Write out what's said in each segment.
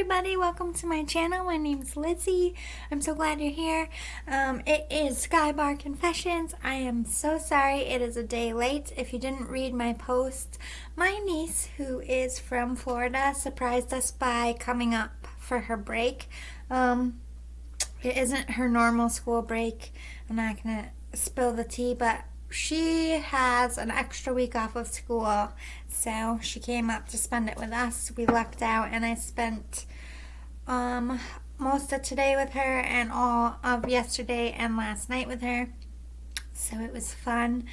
everybody, welcome to my channel. My name's Lizzie. I'm so glad you're here. It is Skybar Confessions. I am so sorry it is a day late. If you didn't read my post, my niece, who is from Florida, surprised us by coming up for her break. It isn't her normal school break. I'm not going to spill the tea, but she has an extra week off of school, so she came up to spend it with us. We lucked out, and I spent most of today with her and all of yesterday and last night with her, so it was fun.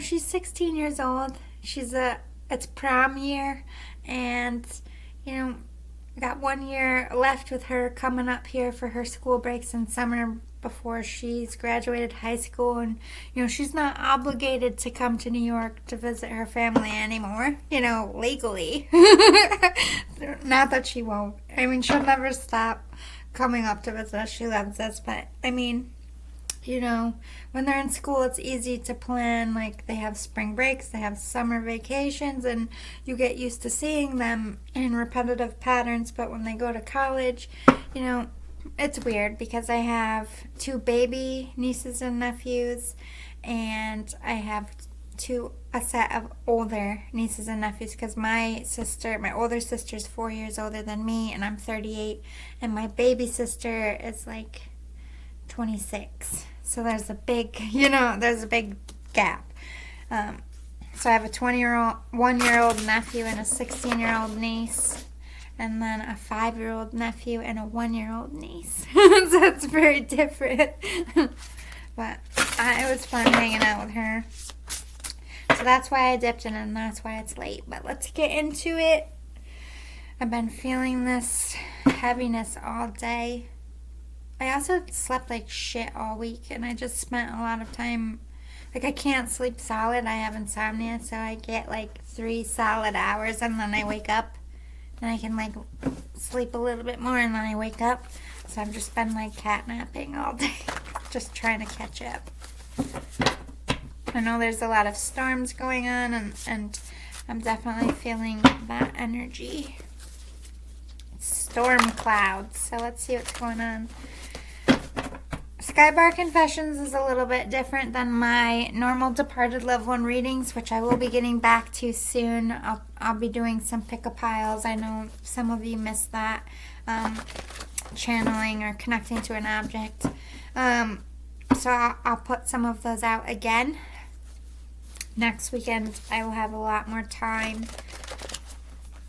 She's 16 years old. It's prom year, and got 1 year left with her coming up here for her school breaks in summer before she's graduated high school, and she's not obligated to come to New York to visit her family anymore, legally. Not that she won't. She'll never stop coming up to visit us. She loves us, but when they're in school, it's easy to plan. Like, they have spring breaks, they have summer vacations, and you get used to seeing them in repetitive patterns. But when they go to college, it's weird because I have 2 baby nieces and nephews, and I have a set of older nieces and nephews because my older sister is 4 years older than me, and I'm 38, and my baby sister is like 26. So there's a big, gap. So I have a 1-year-old nephew and a 16-year-old niece, and then a 5-year-old nephew and a 1-year-old niece. So it's very different. But it was fun hanging out with her. So that's why I dipped in, and that's why it's late. But let's get into it. I've been feeling this heaviness all day. I also slept like shit all week, and I just spent a lot of time, I can't sleep solid. I have insomnia, so I get 3 solid hours, and then I wake up, and I can sleep a little bit more, and then I wake up. So I've just been catnapping all day, just trying to catch up. I know there's a lot of storms going on, and I'm definitely feeling that energy. Storm clouds. So let's see what's going on. Skybar Confessions is a little bit different than my normal Departed Loved One readings, which I will be getting back to soon. I'll be doing some pick-a piles. I know some of you missed that, channeling or connecting to an object. So I'll put some of those out again. Next weekend, I will have a lot more time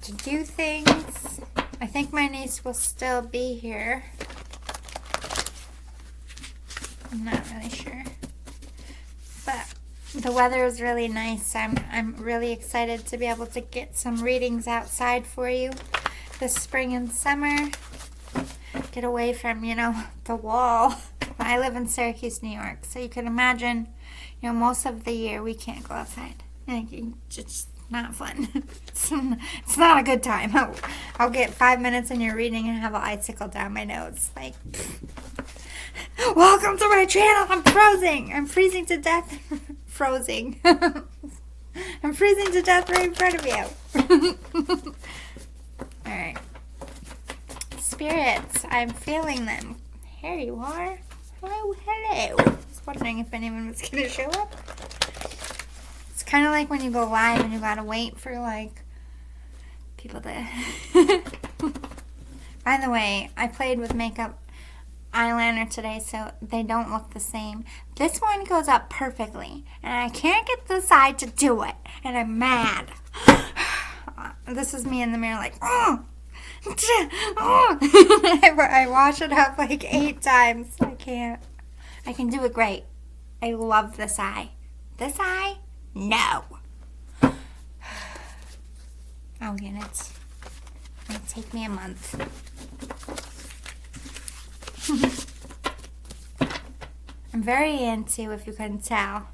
to do things. I think my niece will still be here. I'm not really sure. But the weather is really nice. I'm really excited to be able to get some readings outside for you this spring and summer. Get away from, the wall. I live in Syracuse, New York, so you can imagine, most of the year we can't go outside. It's just not fun. It's not a good time. I'll get 5 minutes in your reading and have an icicle down my nose. Welcome to my channel. I'm frozen. I'm freezing to death. Frozen. I'm freezing to death right in front of you. Alright. Spirits. I'm feeling them. Here you are. Hello. I was wondering if anyone was going to show up. It's kind of like when you go live and you got to wait for, people to... By the way, I played with makeup eyeliner today, so they don't look the same. This one goes up perfectly, and I can't get the side to do it, and I'm mad. This is me in the mirror oh. I wash it up 8 times. I can't. I can do it great. I love this eye. This eye? No. I'll get it. It'll take me a month. I'm very into, if you couldn't tell,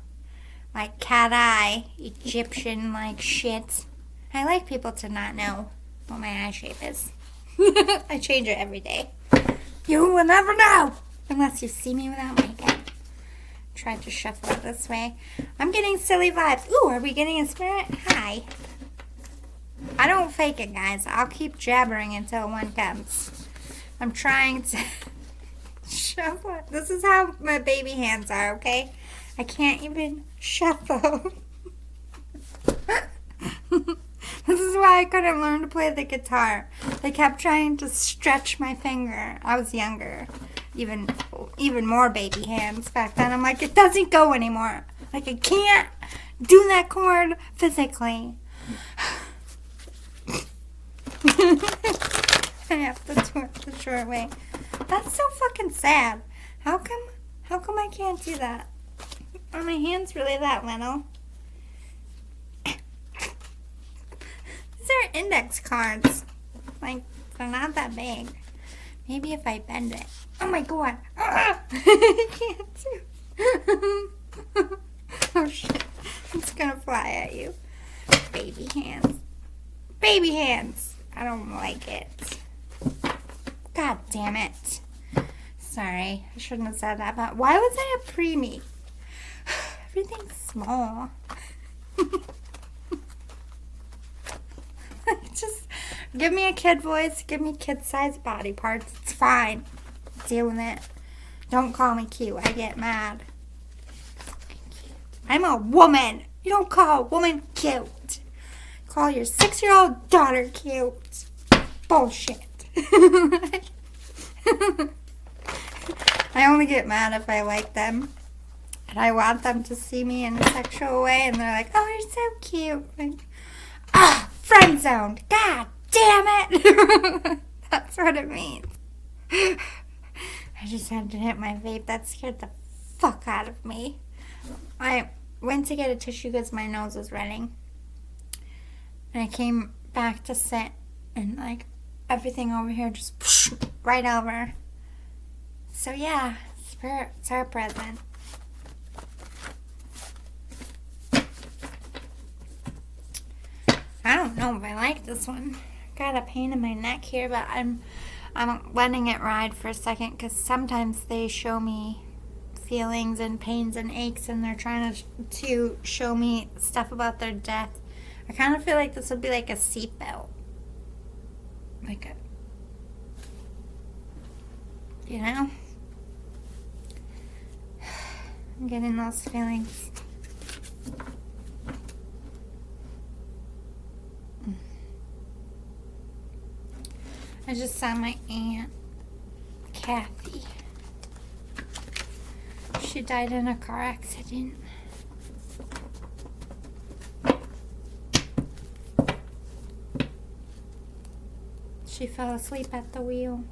cat eye, Egyptian shit. I like people to not know what my eye shape is. I change it every day. You will never know unless you see me without makeup. Tried to shuffle it this way. I'm getting silly vibes. Ooh, are we getting a spirit? Hi. I don't fake it, guys. I'll keep jabbering until one comes. I'm trying to shuffle. This is how my baby hands are, okay? I can't even shuffle. This is why I couldn't learn to play the guitar. They kept trying to stretch my finger. I was younger. Even more baby hands back then. I'm like, it doesn't go anymore. Like, I can't do that chord physically. I have to do it the short way. That's so fucking sad. How come I can't do that? Are my hands really that little? These are index cards. Like, they're not that big. Maybe if I bend it. Oh my god. I can't do. Oh shit. It's gonna fly at you. Baby hands. Baby hands. I don't like it. God damn it. Sorry. I shouldn't have said that, but why was I a preemie? Everything's small. Just give me a kid voice. Give me kid-sized body parts. It's fine. Deal with it. Don't call me cute. I get mad. I'm a woman. You don't call a woman cute. Call your 6-year-old daughter cute. Bullshit. I only get mad if I like them. And I want them to see me in a sexual way. And they're like, oh, you're so cute. Like, friend zoned. God damn it. That's what it means. I just had to hit my vape. That scared the fuck out of me. I went to get a tissue because my nose was running. And I came back to sit. And like everything over here just right over. So yeah, it's our present. I don't know if I like this one. Got a pain in my neck here, but I'm letting it ride for a second because sometimes they show me feelings and pains and aches, and they're trying to show me stuff about their death. I kind of feel like this would be like a seatbelt, like a, you know. I'm getting those feelings. I just saw my aunt, Kathy. She died in a car accident. She fell asleep at the wheel.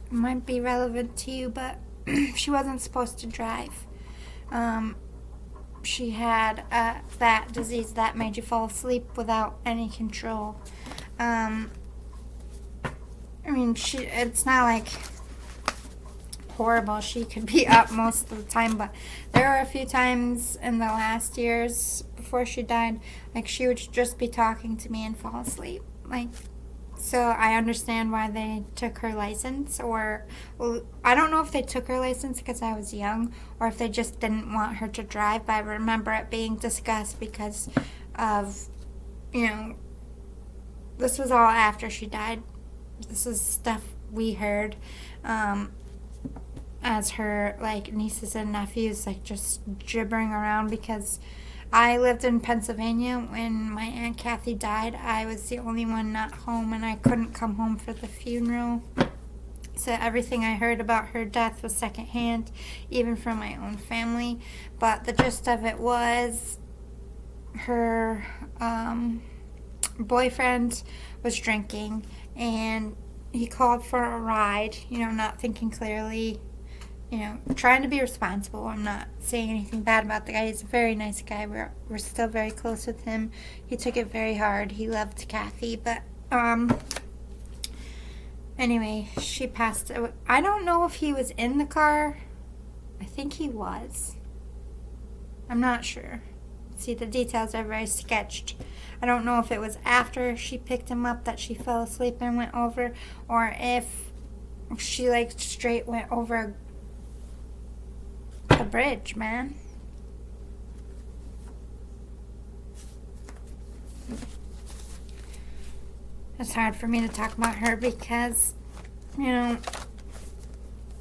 Might be relevant to you, but she wasn't supposed to drive. She had that disease that made you fall asleep without any control. I mean, it's not like horrible. She could be up most of the time, but there were a few times in the last years before she died, like she would just be talking to me and fall asleep. Like, so I understand why they took her license, or well, I don't know if they took her license because I was young, or if they just didn't want her to drive, but I remember it being discussed because of, you know, this was all after she died. This is stuff we heard as her, like, nieces and nephews, like, just gibbering around because I lived in Pennsylvania when my Aunt Kathy died. I was the only one not home, and I couldn't come home for the funeral. So everything I heard about her death was secondhand, even from my own family. But the gist of it was her boyfriend was drinking, and he called for a ride, you know, not thinking clearly, you know, trying to be responsible. I'm not saying anything bad about the guy. He's a very nice guy. We're still very close with him. He took it very hard. He loved Kathy, but anyway, she passed away. I don't know if he was in the car. I think he was. I'm not sure. see, the details are very sketched. I don't know if it was after she picked him up that she fell asleep and went over, or if she like straight went over the bridge, man. It's hard for me to talk about her because, you know,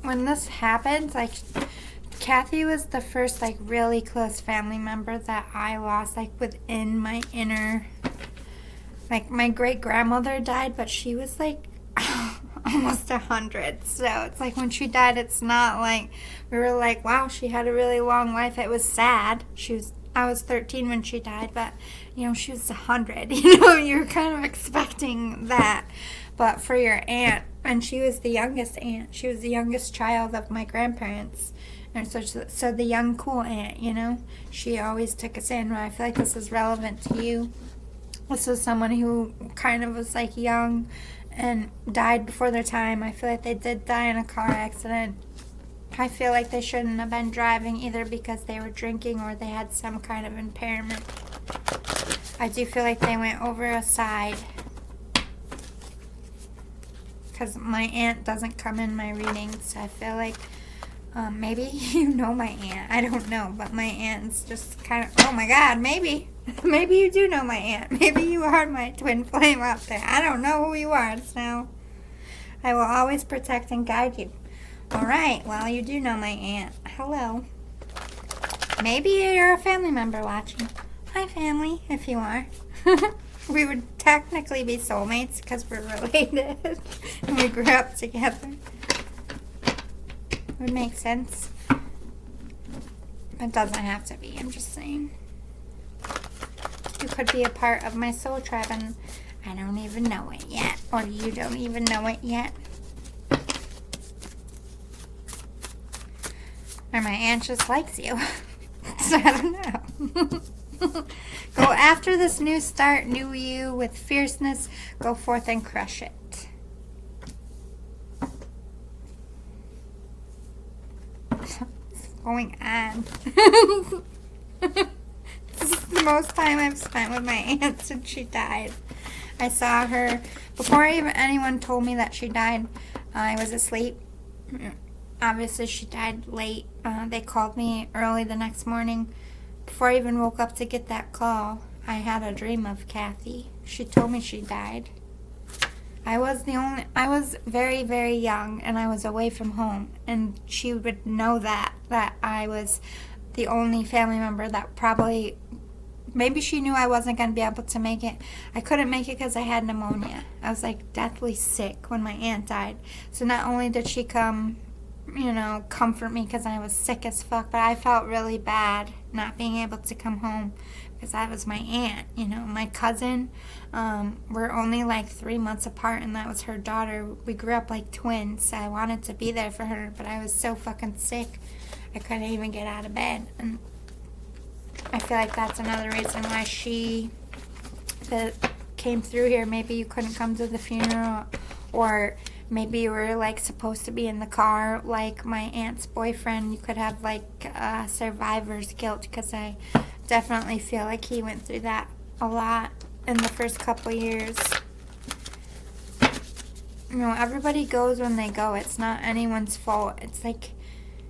when this happened, like, Kathy was the first, like, really close family member that I lost, like, within my inner, like, my great-grandmother died, but she was, like, almost 100, so it's like when she died, it's not like, we were like, wow, she had a really long life. It was sad. I was 13 when she died, but, you know, she was 100, you know, you're kind of expecting that. But for your aunt, and she was the youngest aunt, she was the youngest child of my grandparents, and so the young, cool aunt, you know, she always took us in. I feel like this is relevant to you. This was someone who kind of was, like, young and died before their time. I feel like they did die in a car accident. I feel like they shouldn't have been driving either because they were drinking or they had some kind of impairment. I do feel like they went over a side because my aunt doesn't come in my readings. I feel like maybe you know my aunt. I don't know, but my aunt's just kind of, oh my God, maybe you do know my aunt. Maybe you are my twin flame out there. I don't know who you are, so I will always protect and guide you. All right, well, you do know my aunt. Hello. Maybe you're a family member watching. Hi, family, if you are. We would technically be soulmates because we're related and we grew up together. Would make sense. It doesn't have to be, I'm just saying. You could be a part of my soul tribe and I don't even know it yet. Or you don't even know it yet. Or my aunt just likes you. So I don't know. Go after this new start, new you, with fierceness. Go forth and crush it. What's going on? This is the most time I've spent with my aunt since she died. I saw her before even anyone told me that she died. I was asleep. Obviously, she died late. They called me early the next morning. Before I even woke up to get that call, I had a dream of Kathy. She told me she died. I was very, very young, and I was away from home. And she would know that I was the only family member that probably, maybe she knew I wasn't going to be able to make it. I couldn't make it because I had pneumonia. I was, like, deathly sick when my aunt died. So not only did she come, you know, comfort me because I was sick as fuck, but I felt really bad not being able to come home because that was my aunt, you know. My cousin, we're only like 3 months apart, and that was her daughter. We grew up like twins, so I wanted to be there for her, but I was so fucking sick I couldn't even get out of bed. And I feel like that's another reason why she came through here. Maybe you couldn't come to the funeral, or maybe you were, like, supposed to be in the car, like my aunt's boyfriend. You could have, like, survivor's guilt, because I definitely feel like he went through that a lot in the first couple years. You know, everybody goes when they go. It's not anyone's fault. It's like,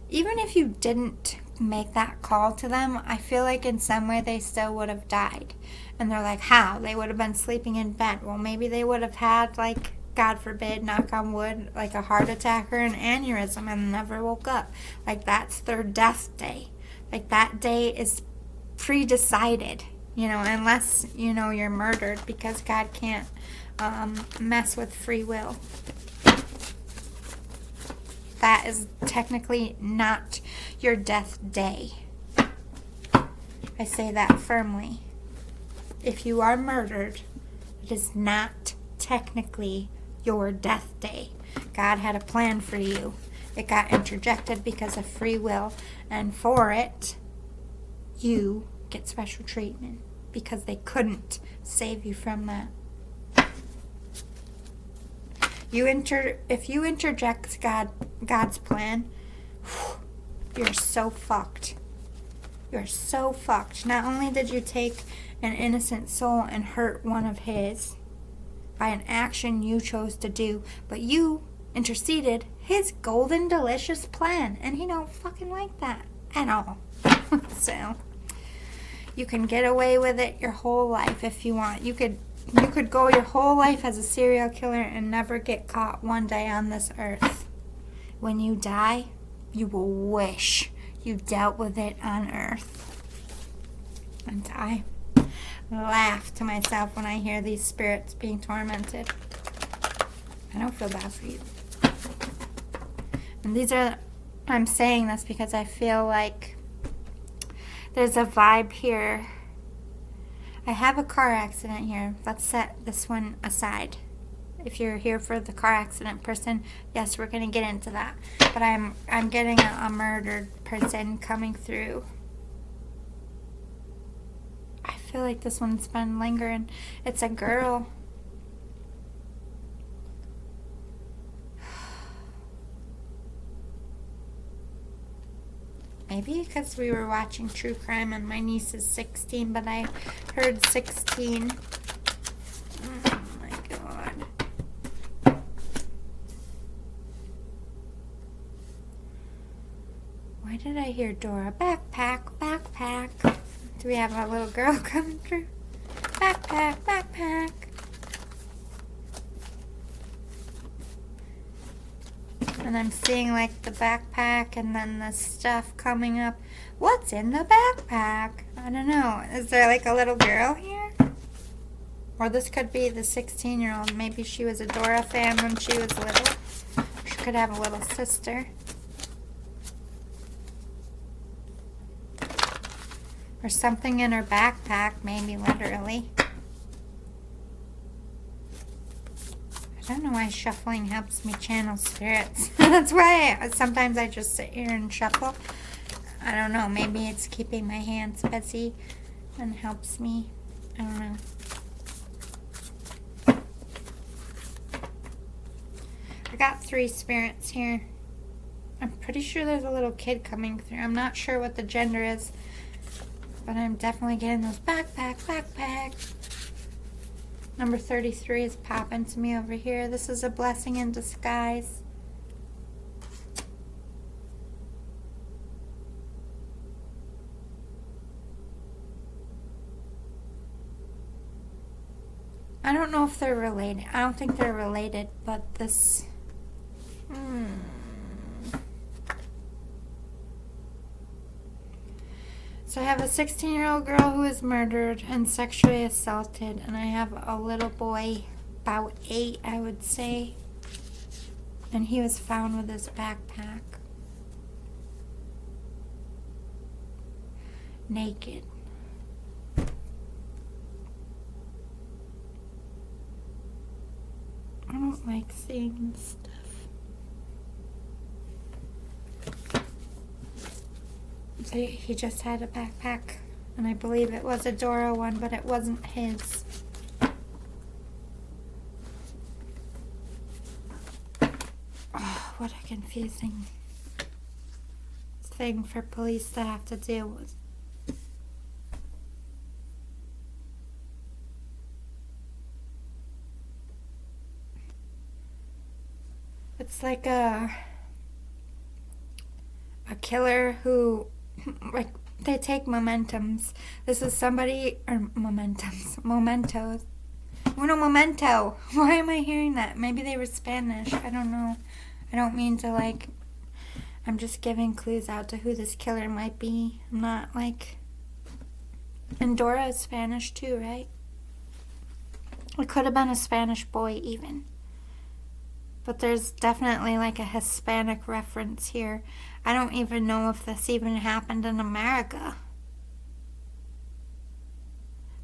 even if you didn't make that call to them, I feel like in some way they still would have died. And they're like, how? They would have been sleeping in bed. Well, maybe they would have had, like, God forbid, knock on wood, like a heart attack or an aneurysm and never woke up. Like, that's their death day. Like, that day is pre-decided, you know, unless, you know, you're murdered, because God can't mess with free will. That is technically not your death day. I say that firmly. If you are murdered, it is not technically your death day. God had a plan for you. It got interjected because of free will, and for it, you get special treatment because they couldn't save you from that. If you interject God's plan, you're so fucked. You're so fucked. Not only did you take an innocent soul and hurt one of his by an action you chose to do, but you interceded his golden delicious plan, and he don't fucking like that at all. So you can get away with it your whole life if you want. You could go your whole life as a serial killer and never get caught one day on this earth. When you die, you will wish you dealt with it on earth. And I laugh to myself when I hear these spirits being tormented. I don't feel bad for you. And I'm saying this because I feel like there's a vibe here. I have a car accident here. Let's set this one aside. If you're here for the car accident person, yes, we're going to get into that. But I'm getting a murdered person coming through. I feel like this one's been lingering. It's a girl. Maybe because we were watching true crime and my niece is 16, but I heard 16. Oh my God. Why did I hear Dora? Backpack, backpack. Do we have a little girl coming through? Backpack, backpack. And I'm seeing like the backpack and then the stuff coming up. What's in the backpack? I don't know. Is there like a little girl here? Or this could be the 16-year-old. Maybe she was a Dora fan when she was little. She could have a little sister. Or something in her backpack, maybe literally. I don't know why shuffling helps me channel spirits. That's why sometimes I just sit here and shuffle. I don't know. Maybe it's keeping my hands busy and helps me. I don't know. I got 3 spirits here. I'm pretty sure there's a little kid coming through. I'm not sure what the gender is, but I'm definitely getting those backpack. Number 33 is popping to me over here. This is a blessing in disguise. I don't know if they're related. I don't think they're related, but this... So I have a 16-year-old girl who is murdered and sexually assaulted, and I have a little boy, about 8, I would say, and he was found with his backpack. Naked. I don't like seeing stuff. He just had a backpack, and I believe it was a Dora one, but it wasn't his. Oh, what a confusing thing for police to have to deal with. It's like a killer who, like, they take momentums. This is somebody, or mementos. Uno momento. Why am I hearing that? Maybe they were Spanish. I don't know. I don't mean to, like, I'm just giving clues out to who this killer might be. I'm not, like, and Dora is Spanish too, right? It could have been a Spanish boy even. But there's definitely like a Hispanic reference here. I don't even know if this even happened in America.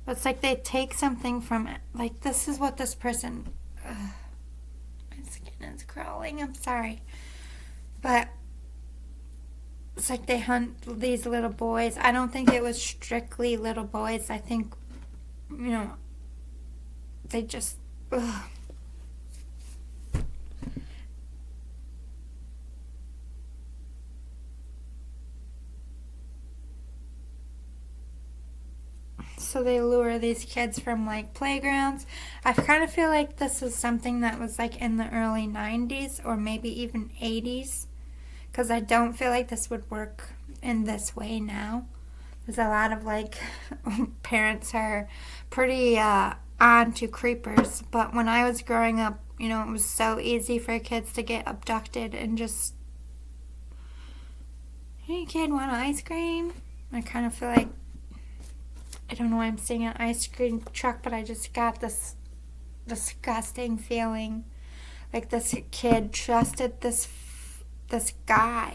But it's like they take something from it. Like, this is what this person... my skin is crawling. I'm sorry. But it's like they hunt these little boys. I don't think it was strictly little boys. I think, you know, they just... So they lure these kids from like playgrounds. I kind of feel like this is something that was like in the early 90s or maybe even 80s, because I don't feel like this would work in this way now. There's a lot of like parents are pretty on to creepers, but when I was growing up, you know, it was so easy for kids to get abducted and just, hey kid, want ice cream? I kind of feel like, I don't know why I'm saying an ice cream truck, but I just got this disgusting feeling like this kid trusted this guy.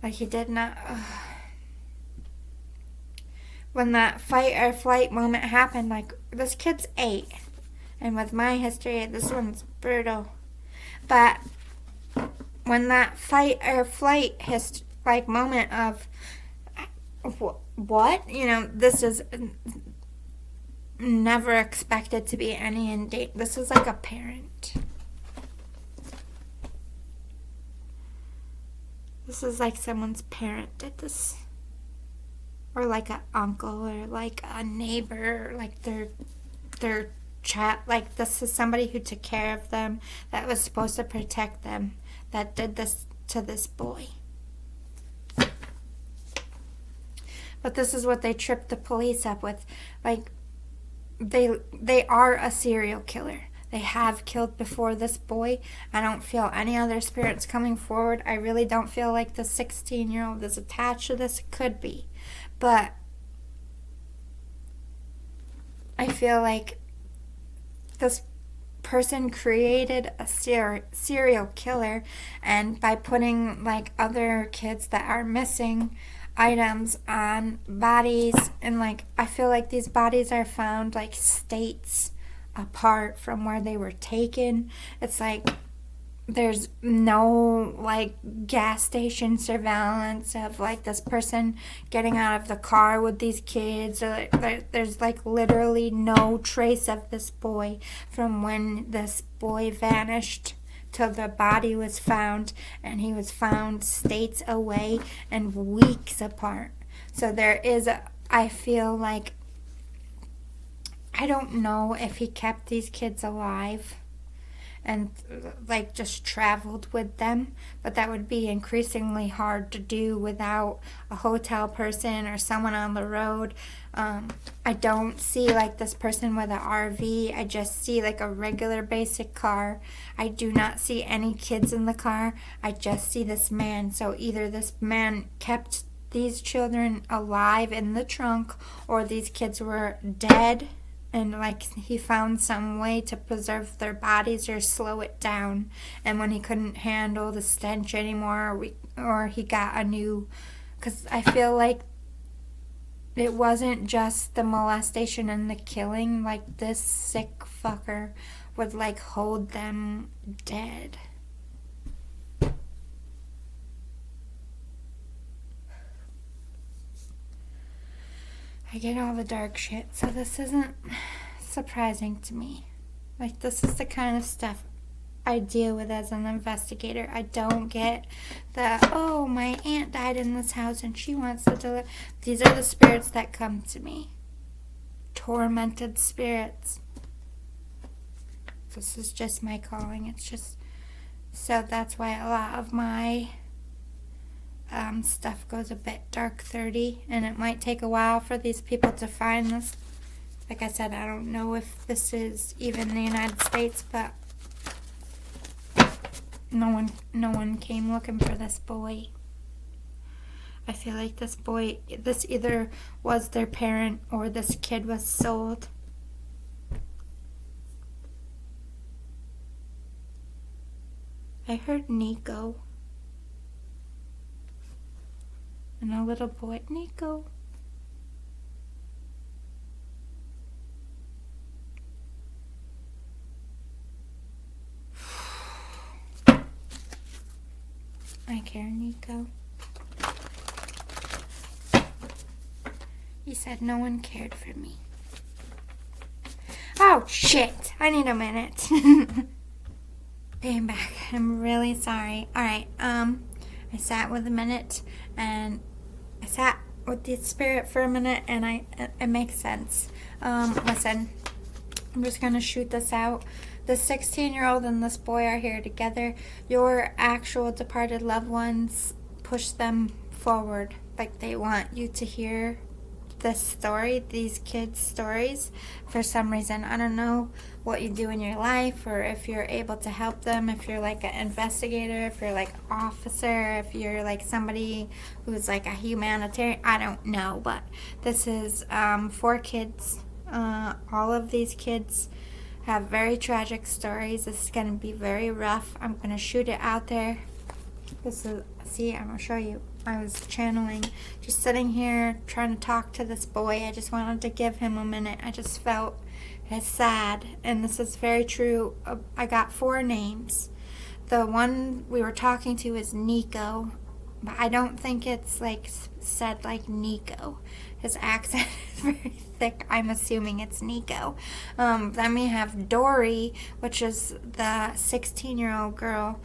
Like he did not. When that fight or flight moment happened, like this kid's 8, and with my history, this one's brutal. But when that fight or flight moment of what, you know, this is never expected to be any in date. This is like a parent. This is like someone's parent did this. Or like an uncle or like a neighbor, like their child. Like this is somebody who took care of them, that was supposed to protect them, that did this to this boy. But this is what they tripped the police up with. Like they are a serial killer. They have killed before this boy. I don't feel any other spirits coming forward. I really don't feel like the 16-year-old is attached to this. It could be. But I feel like this person created a serial killer, and by putting like other kids that are missing items on bodies, and like I feel like these bodies are found like states apart from where they were taken. It's like there's no like gas station surveillance of like this person getting out of the car with these kids, or there's like literally no trace of this boy from when this boy vanished till the body was found, and he was found states away and weeks apart. So there is I feel like, I don't know if he kept these kids alive and like just traveled with them, but that would be increasingly hard to do without a hotel person or someone on the road. I don't see like this person with an RV. I just see like a regular basic car. I do not see any kids in the car. I just see this man. So either this man kept these children alive in the trunk, or these kids were dead, and like he found some way to preserve their bodies or slow it down, and when he couldn't handle the stench anymore, or he got a new, because I feel like it wasn't just the molestation and the killing. Like this sick fucker would like hold them dead. I get all the dark shit, so this isn't surprising to me. Like, this is the kind of stuff I deal with as an investigator. I don't get the, oh, my aunt died in this house and she wants to deliver. These are the spirits that come to me. Tormented spirits. This is just my calling. It's just, so that's why a lot of my stuff goes a bit dark 30, and it might take a while for these people to find this. Like I said, I don't know if this is even the United States, but no one came looking for this boy. I feel like this either was their parent or this kid was sold. I heard Nico. And a little boy, Nico. I care, Nico. He said no one cared for me. Oh, shit. I need a minute. Be back. I'm really sorry. All right. I sat with a minute, and I sat with the spirit for a minute, and it makes sense. Listen, I'm just gonna shoot this out. The 16-year-old and this boy are here together. Your actual departed loved ones push them forward. Like, they want you to hear this story, these kids' stories, for some reason. I don't know what you do in your life, or if you're able to help them, if you're like an investigator, if you're like officer, if you're like somebody who's like a humanitarian. I don't know, but this is 4 kids. All of these kids have very tragic stories. This is going to be very rough. I'm going to shoot it out there. This is, see, I'm going to show you. I was channeling, just sitting here trying to talk to this boy. I just wanted to give him a minute. I just felt it's sad, and this is very true. I got 4 names. The one we were talking to is Nico, but I don't think it's like said like Nico. His accent is very thick. I'm assuming it's Nico. Then we have Dory, which is the 16-year-old girl.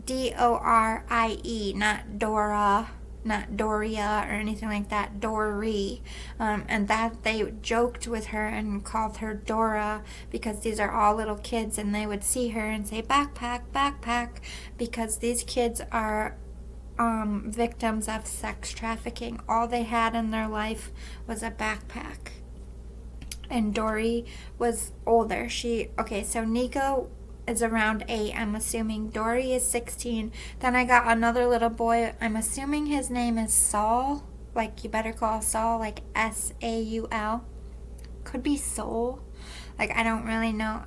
Dorie, not Dora, not Doria or anything like that. Dory. And that they joked with her and called her Dora because these are all little kids, and they would see her and say backpack, backpack, because these kids are victims of sex trafficking. All they had in their life was a backpack. And Dory was older. So Nico is around 8, I'm assuming. Dory is 16. Then I got another little boy. I'm assuming his name is Saul. Like, you better call Saul, like Saul. Could be Soul. Like, I don't really know.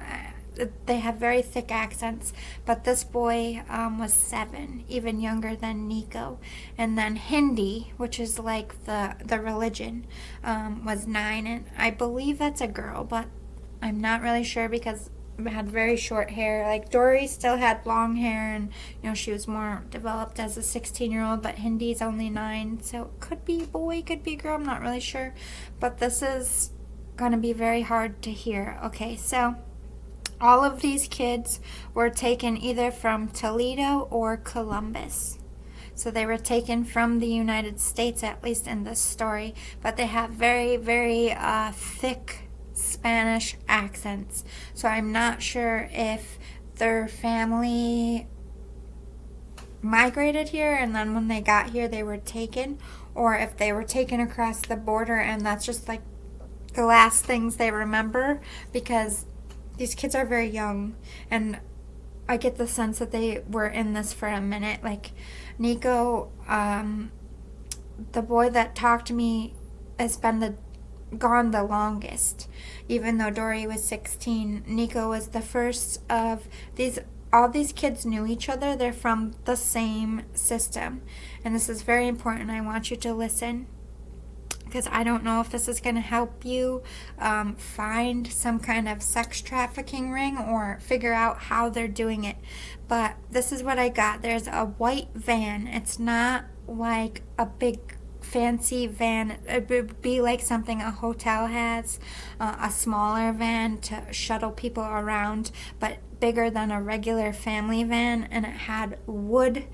They have very thick accents, but this boy was 7, even younger than Nico. And then Hindi, which is like the religion, was 9, and I believe that's a girl, but I'm not really sure because it had very short hair. Like, Dory still had long hair, and she was more developed as a 16-year-old, but Hindi's only 9, so it could be a boy, could be a girl, I'm not really sure. But this is gonna be very hard to hear. Okay, so all of these kids were taken either from Toledo or Columbus. So they were taken from the United States, at least in this story, but they have very, very thick Spanish accents. So I'm not sure if their family migrated here and then when they got here they were taken, or if they were taken across the border and that's just like the last things they remember, because these kids are very young, and I get the sense that they were in this for a minute. Like, Nico, the boy that talked to me, has been gone the longest. Even though Dory was 16, Nico was the first of these. All these kids knew each other. They're from the same system. And this is very important. I want you to listen, because I don't know if this is going to help you find some kind of sex trafficking ring or figure out how they're doing it. But this is what I got. There's a white van. It's not like a big fancy van. It would be like something a hotel has, a smaller van to shuttle people around, but bigger than a regular family van. And it had wood,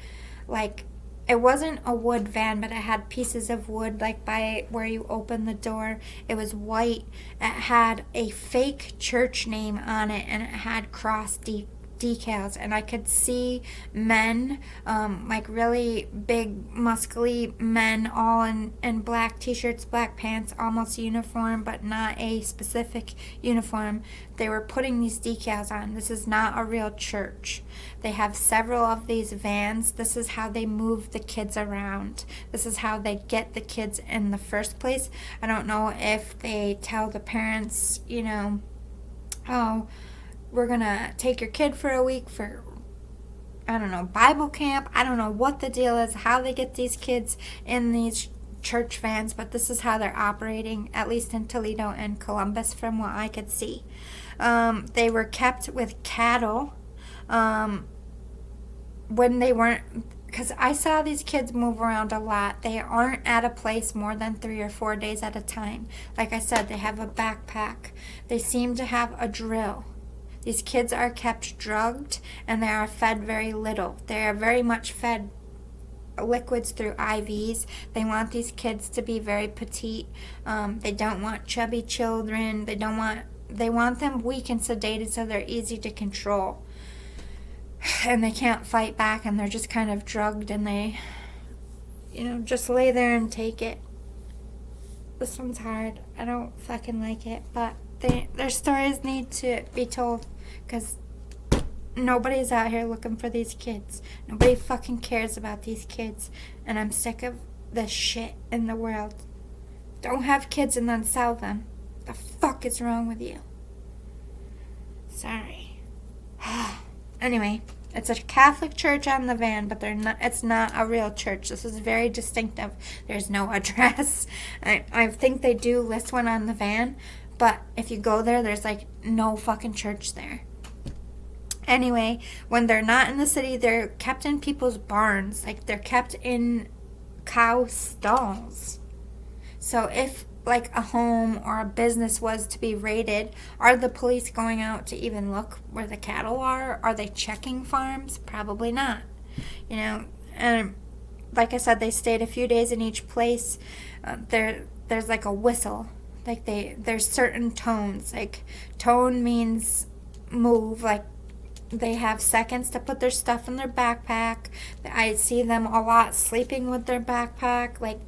like, it wasn't a wood van, but it had pieces of wood, like by where you open the door. It was white. It had a fake church name on it, and it had cross decals. And I could see men, like really big, muscly men, all in black t-shirts, black pants, almost uniform, but not a specific uniform. They were putting these decals on. This is not a real church. They have several of these vans. This is how they move the kids around. This is how they get the kids in the first place. I don't know if they tell the parents, oh, we're going to take your kid for a week for, I don't know, Bible camp. I don't know what the deal is, how they get these kids in these church vans, but this is how they're operating, at least in Toledo and Columbus, from what I could see. They were kept with cattle when they weren't, because I saw these kids move around a lot. They aren't at a place more than 3 or 4 days at a time. Like I said, they have a backpack. They seem to have a drill. These kids are kept drugged and they are fed very little. They are very much fed liquids through IVs. They want these kids to be very petite. They don't want chubby children. They want them weak and sedated so they're easy to control. And they can't fight back and they're just kind of drugged and they, just lay there and take it. This one's hard. I don't fucking like it, but their stories need to be told because nobody's out here looking for these kids. Nobody fucking cares about these kids. And I'm sick of this shit in the world. Don't have kids and then sell them. The fuck is wrong with you? Sorry. Anyway, it's a Catholic church on the van, but it's not a real church. This is very distinctive. There's no address. I think they do list one on the van, but if you go there, there's like no fucking church there. Anyway, when they're not in the city, they're kept in people's barns. Like, they're kept in cow stalls. So if, like, a home or a business was to be raided, are the police going out to even look where the cattle are? Are they checking farms? Probably not. And like I said, they stayed a few days in each place. There's, like, a whistle. Like, there's certain tones. Like, tone means move, like, they have seconds to put their stuff in their backpack. I see them a lot sleeping with their backpack. Like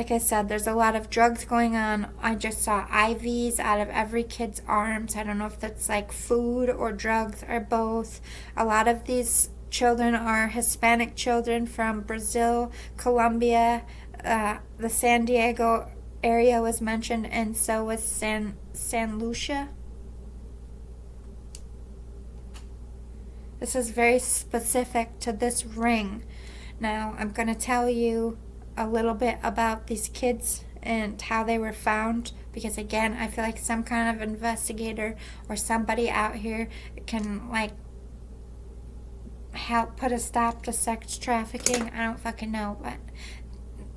I said, there's a lot of drugs going on. I just saw IVs out of every kid's arms. I don't know if that's like food or drugs or both. A lot of these children are Hispanic children from Brazil, Colombia. The San Diego area was mentioned, and so was San Lucia. This is very specific to this ring. Now, I'm going to tell you a little bit about these kids and how they were found, because again, I feel like some kind of investigator or somebody out here can like help put a stop to sex trafficking. I don't fucking know, but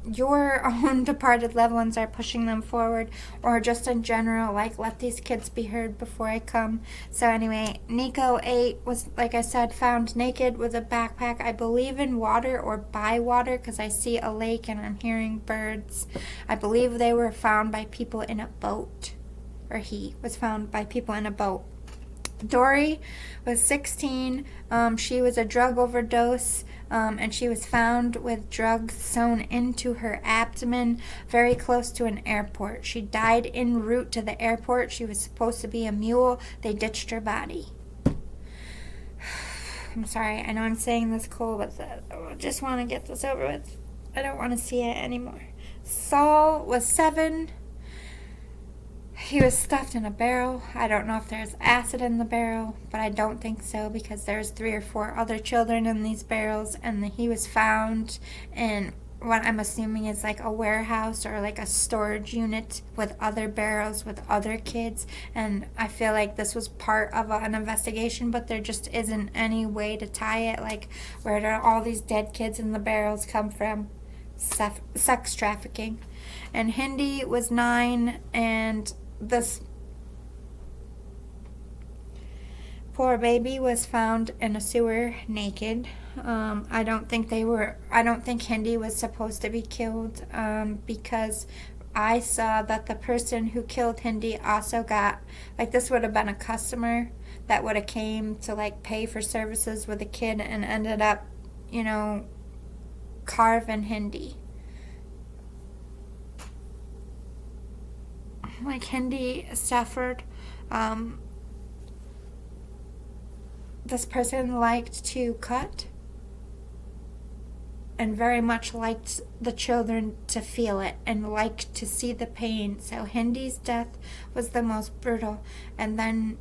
your own departed loved ones are pushing them forward, or just in general, like, let these kids be heard before I come. So anyway, Nico 8 was, like I said, found naked with a backpack, I believe in water or by water, because I see a lake and I'm hearing birds. I believe they were found by people in a boat, or he was found by people in a boat. Dory was 16. She was a drug overdose, and she was found with drugs sewn into her abdomen very close to an airport. She died en route to the airport. She was supposed to be a mule. They ditched her body. I'm sorry. I know I'm saying this cool, but I just want to get this over with. I don't want to see it anymore. Saul was 7. He was stuffed in a barrel. I don't know if there's acid in the barrel, but I don't think so, because there's 3 or 4 other children in these barrels, and he was found in what I'm assuming is like a warehouse or like a storage unit with other barrels with other kids. And I feel like this was part of an investigation, but there just isn't any way to tie it. Like, where do all these dead kids in the barrels come from? Sex trafficking. And Hindi was 9, and this poor baby was found in a sewer naked. I don't think Hindi was supposed to be killed, because I saw that the person who killed Hindi also got, like, this would have been a customer that would have came to like pay for services with a kid and ended up, carving Hindi. Like, Hindi suffered. This person liked to cut and very much liked the children to feel it and liked to see the pain. So Hindi's death was the most brutal. And then,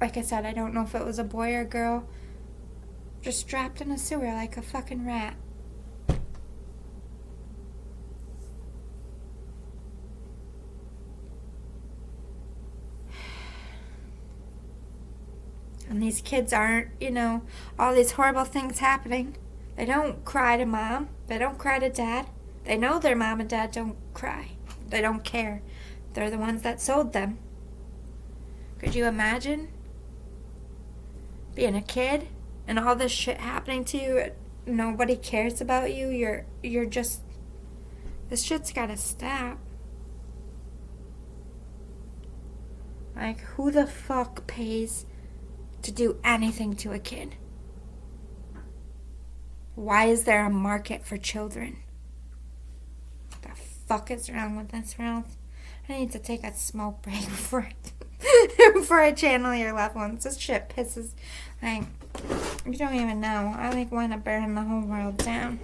like I said, I don't know if it was a boy or girl, just dropped in a sewer like a fucking rat. And these kids aren't, all these horrible things happening. They don't cry to mom. They don't cry to dad. They know their mom and dad don't cry. They don't care. They're the ones that sold them. Could you imagine being a kid and all this shit happening to you? Nobody cares about you. You're just... This shit's gotta stop. Like, who the fuck pays to do anything to a kid? Why is there a market for children? What the fuck is wrong with this world? I need to take a smoke break before I channel your loved ones. This shit pisses... Like, you don't even know. I, like, want to burn the whole world down.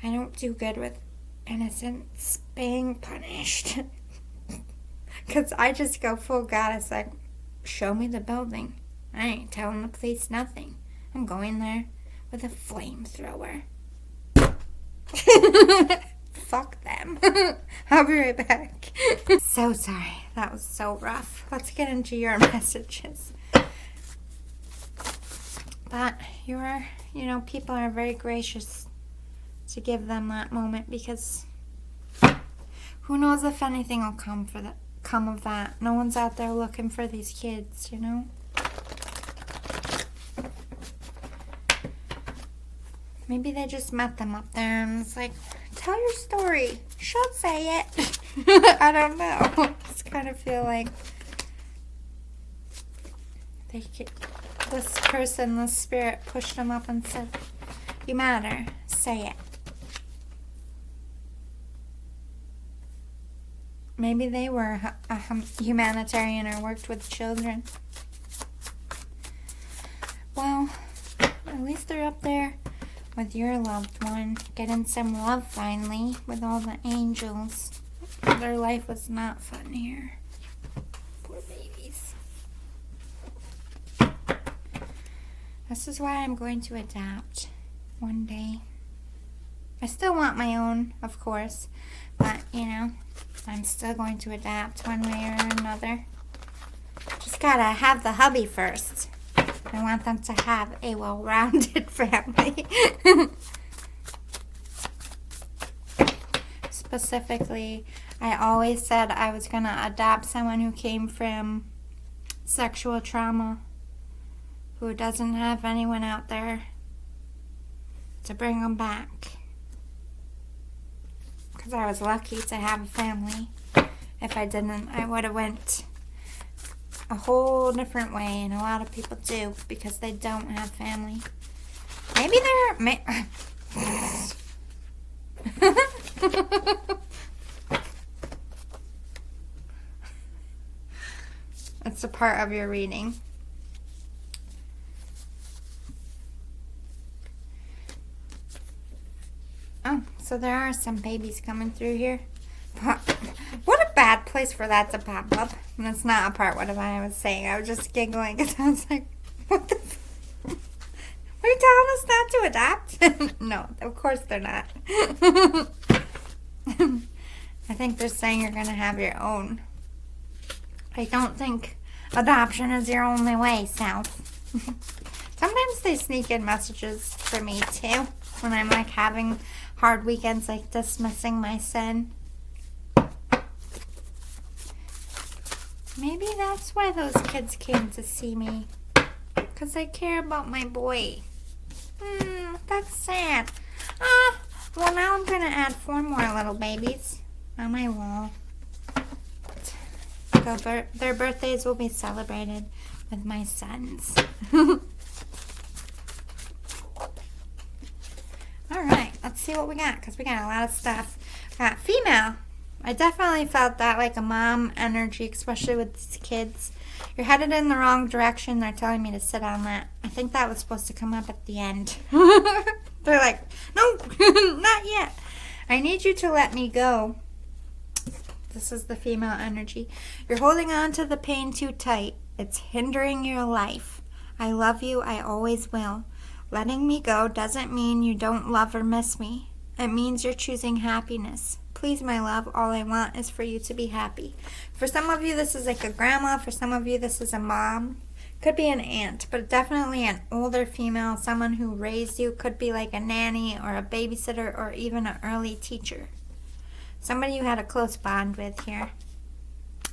I don't do good with innocents being punished. Because I just go full goddess, like, show me the building. I ain't telling the police nothing. I'm going there with a flamethrower. Fuck them. I'll be right back. So sorry. That was so rough. Let's get into your messages. But people are very gracious to give them that moment, because who knows if anything will come of that. No one's out there looking for these kids, you know? Maybe they just met them up there and it's like, tell your story. She'll say it. I don't know. I just kind of feel like this person, this spirit, pushed them up and said, you matter. Say it. Maybe they were a humanitarian or worked with children. Well, at least they're up there with your loved one, getting some love finally with all the angels. Their life was not fun here. Poor babies. This is why I'm going to adapt one day. I still want my own, of course, but, I'm still going to adapt one way or another. Just gotta have the hubby first. I want them to have a well-rounded family. Specifically, I always said I was going to adopt someone who came from sexual trauma, who doesn't have anyone out there to bring them back. Because I was lucky to have a family. If I didn't, I would have went a whole different way, and a lot of people do because they don't have family. Maybe they're... It's a part of your reading. Oh, so there are some babies coming through here. What a bad place for that to pop up. And that's not a part what I was saying. I was just giggling because I was like, what the Are you telling us not to adopt? No, of course they're not. I think they're saying you're going to have your own. I don't think adoption is your only way, Sal. Sometimes they sneak in messages for me, too. When I'm, like, having hard weekends, like dismissing my sin. Maybe that's why those kids came to see me. Because I care about my boy. That's sad. Well, now I'm going to add 4 more little babies on my wall. Their birthdays will be celebrated with my sons. Alright, let's see what we got, because we got a lot of stuff. We got female. I definitely felt that, like, a mom energy, especially with these kids. You're headed in the wrong direction. They're telling me to sit on that. I think that was supposed to come up at the end. They're like, no, not yet. I need you to let me go. This is the female energy. You're holding on to the pain too tight. It's hindering your life. I love you. I always will. Letting me go doesn't mean you don't love or miss me. It means you're choosing happiness. Please, my love, all I want is for you to be happy. For some of you, this is like a grandma. For some of you, this is a mom. Could be an aunt, but definitely an older female, someone who raised you. Could be like a nanny or a babysitter or even an early teacher. Somebody you had a close bond with here.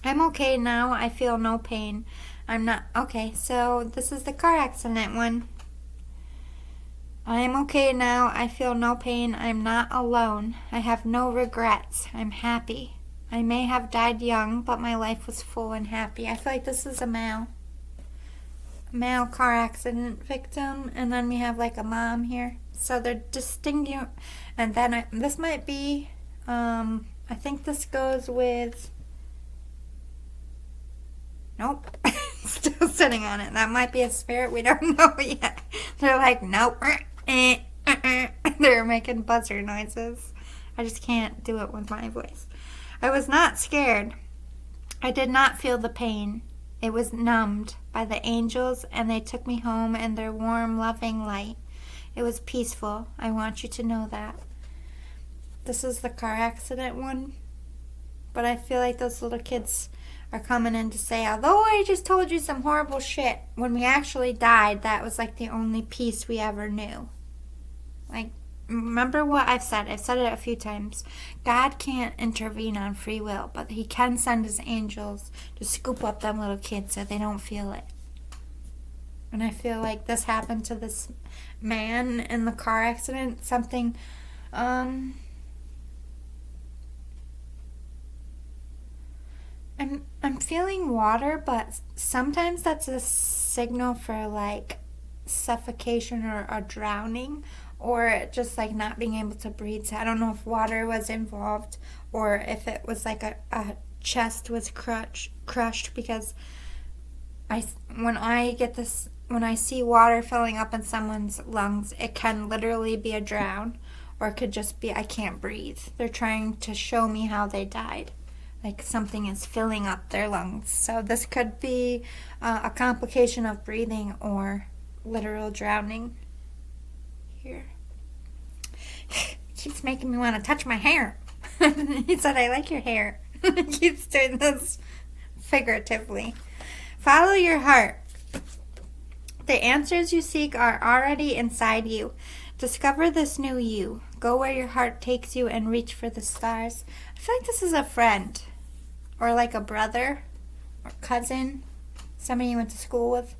I'm okay now. I feel no pain. I'm not. Okay, so this is the car accident one. I am okay now. I feel no pain. I'm not alone. I have no regrets. I'm happy. I may have died young, but my life was full and happy. I feel like this is a male car accident victim, and then we have like a mom here. So they're distinguishing, and then this might be, I think this goes with, nope, still sitting on it. That might be a spirit, we don't know yet. They're like, nope, they're making buzzer noises. I just can't do it with my voice. I was not scared. I did not feel the pain. It was numbed by the angels, and they took me home in their warm, loving light. It was peaceful. I want you to know that. This is the car accident one. But I feel like those little kids are coming in to say, although I just told you some horrible shit, when we actually died, that was like the only peace we ever knew. Like, remember what I've said. I've said it a few times. God can't intervene on free will, but he can send his angels to scoop up them little kids so they don't feel it. And I feel like this happened to this man in the car accident. Something, I'm feeling water, but sometimes that's a signal for like suffocation or drowning, or just like not being able to breathe. So I don't know if water was involved or if it was like a chest was crushed, because when I see water filling up in someone's lungs, it can literally be a drown, or it could just be I can't breathe. They're trying to show me how they died. Like something is filling up their lungs. So this could be a complication of breathing or literal drowning. Here. Keeps making me want to touch my hair. He said, I like your hair. He keeps doing this figuratively. Follow your heart. The answers you seek are already inside you. Discover this new you. Go where your heart takes you and reach for the stars. I feel like this is a friend, or like a brother or cousin, somebody you went to school with.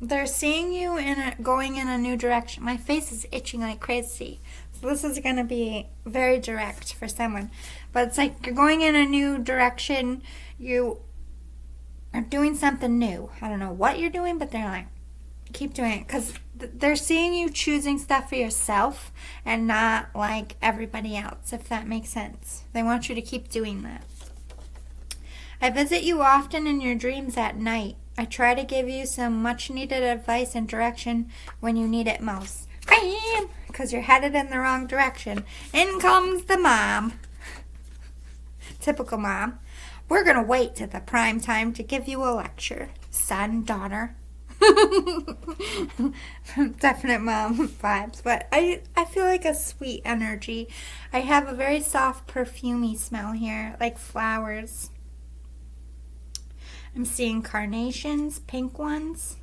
They're seeing you going in a new direction. My face is itching like crazy. So this is going to be very direct for someone. But it's like you're going in a new direction. You are doing something new. I don't know what you're doing, but they're like, keep doing it. Because they're seeing you choosing stuff for yourself and not like everybody else, if that makes sense. They want you to keep doing that. I visit you often in your dreams at night. I try to give you some much-needed advice and direction when you need it most. Bam! Because you're headed in the wrong direction. In comes the mom. Typical mom. We're going to wait till the prime time to give you a lecture. Son, daughter. Definite mom vibes. But I feel like a sweet energy. I have a very soft, perfumey smell here, like flowers. I'm seeing carnations, pink ones,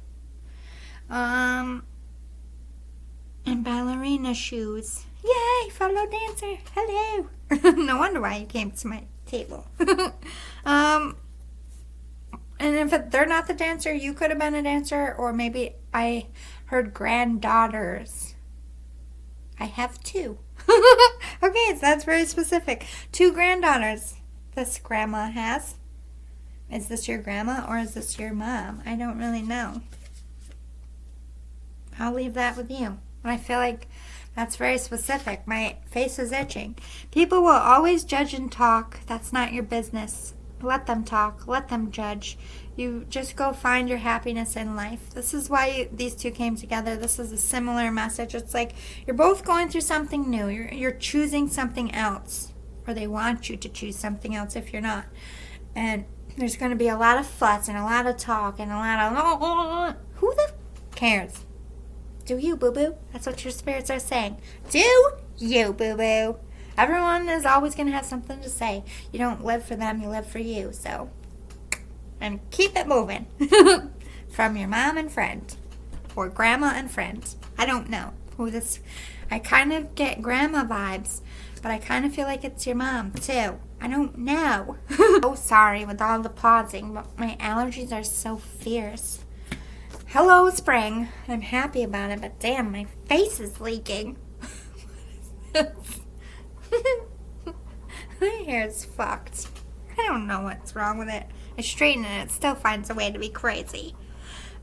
and ballerina shoes. Yay, fellow dancer, hello. No wonder why you came to my table. And if they're not the dancer, you could have been a dancer, or maybe I heard granddaughters. I have 2. Okay, so that's very specific. 2 granddaughters this grandma has. Is this your grandma or is this your mom? I don't really know. I'll leave that with you. I feel like that's very specific. My face is itching. People will always judge and talk. That's not your business. Let them talk. Let them judge. You just go find your happiness in life. This is why these two came together. This is a similar message. It's like you're both going through something new. You're choosing something else. Or they want you to choose something else if you're not. And there's going to be a lot of fuss and a lot of talk and a lot of, who the cares? Do you, boo-boo? That's what your spirits are saying. Do you, boo-boo? Everyone is always going to have something to say. You don't live for them, you live for you. So, and keep it moving. From your mom and friend. Or grandma and friend. I don't know. Ooh, I kind of get grandma vibes, but I kind of feel like it's your mom, too. I don't know. Oh, sorry with all the pausing, but my allergies are so fierce. Hello, spring. I'm happy about it, but damn, my face is leaking. My hair is fucked. I don't know what's wrong with it. I straighten it, it still finds a way to be crazy.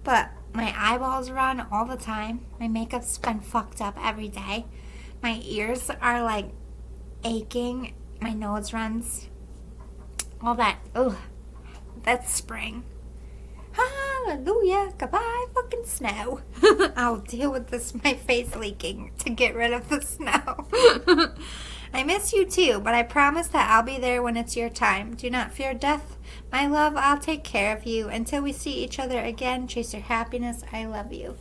But my eyeballs run all the time. My makeup's been fucked up every day. My ears are like aching. My nose runs. All that. Ugh. That's spring. Hallelujah. Goodbye, fucking snow. I'll deal with this, my face leaking, to get rid of the snow. I miss you too, but I promise that I'll be there when it's your time. Do not fear death. My love, I'll take care of you. Until we see each other again, chase your happiness. I love you.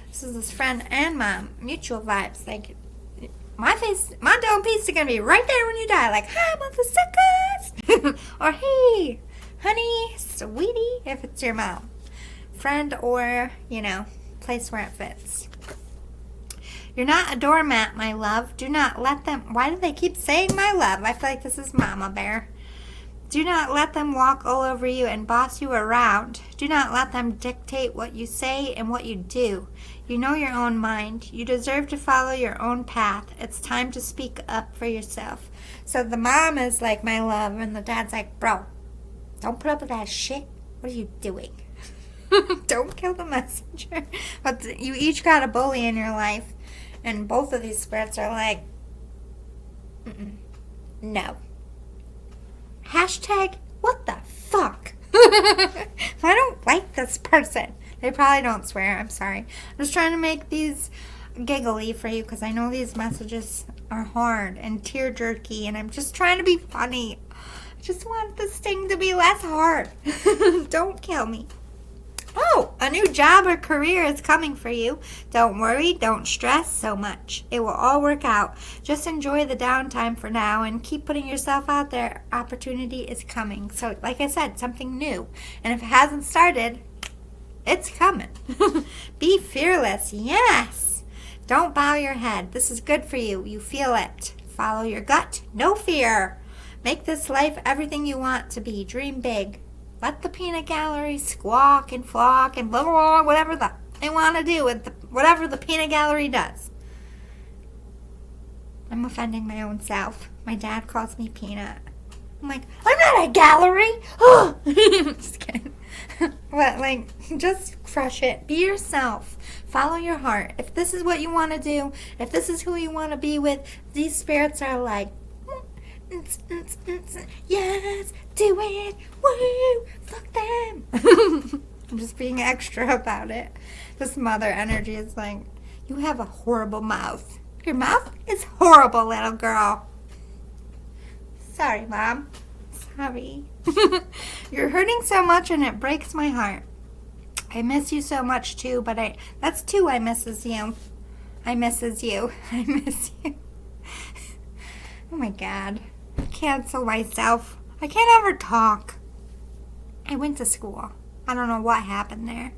This is his friend and mom. Mutual vibes. Like, my dome piece is going to be right there when you die. Like, hi, motherfuckers. Or, hey, honey, sweetie, if it's your mom. Friend or, place where it fits. You're not a doormat, my love. Do not let them... Why do they keep saying my love? I feel like this is Mama Bear. Do not let them walk all over you and boss you around. Do not let them dictate what you say and what you do. You know your own mind. You deserve to follow your own path. It's time to speak up for yourself. So the mom is like, my love, and the dad's like, bro, don't put up with that shit. What are you doing? Don't kill the messenger. But you each got a bully in your life. And both of these spirits are like, no. Hashtag, what the fuck? I don't like this person. They probably don't swear. I'm sorry. I'm just trying to make these giggly for you because I know these messages are hard and tear-jerky, and I'm just trying to be funny. I just want this thing to be less hard. Don't kill me. Oh, a new job or career is coming for you. Don't worry, don't stress so much. It will all work out. Just enjoy the downtime for now and keep putting yourself out there. Opportunity is coming. So, like I said, something new. And if it hasn't started, it's coming. Be fearless. Yes. Don't bow your head. This is good for you. You feel it. Follow your gut. No fear. Make this life everything you want to be. Dream big. Let the peanut gallery squawk and flock and blah, blah, blah, whatever they want to do with whatever the peanut gallery does. I'm offending my own self. My dad calls me Peanut. I'm like, I'm not a gallery. Just kidding. But, just crush it. Be yourself. Follow your heart. If this is what you want to do, if this is who you want to be with, these spirits are like, yes, do it, woo, fuck them. I'm just being extra about it. This mother energy is like, you have a horrible mouth. Your mouth is horrible, little girl. Sorry, Mom. Sorry. You're hurting so much and it breaks my heart. I miss you so much too, but that's two I misses you. I misses you. I miss you. Oh my God. Cancel myself. I can't ever talk. I went to school. I don't know what happened there.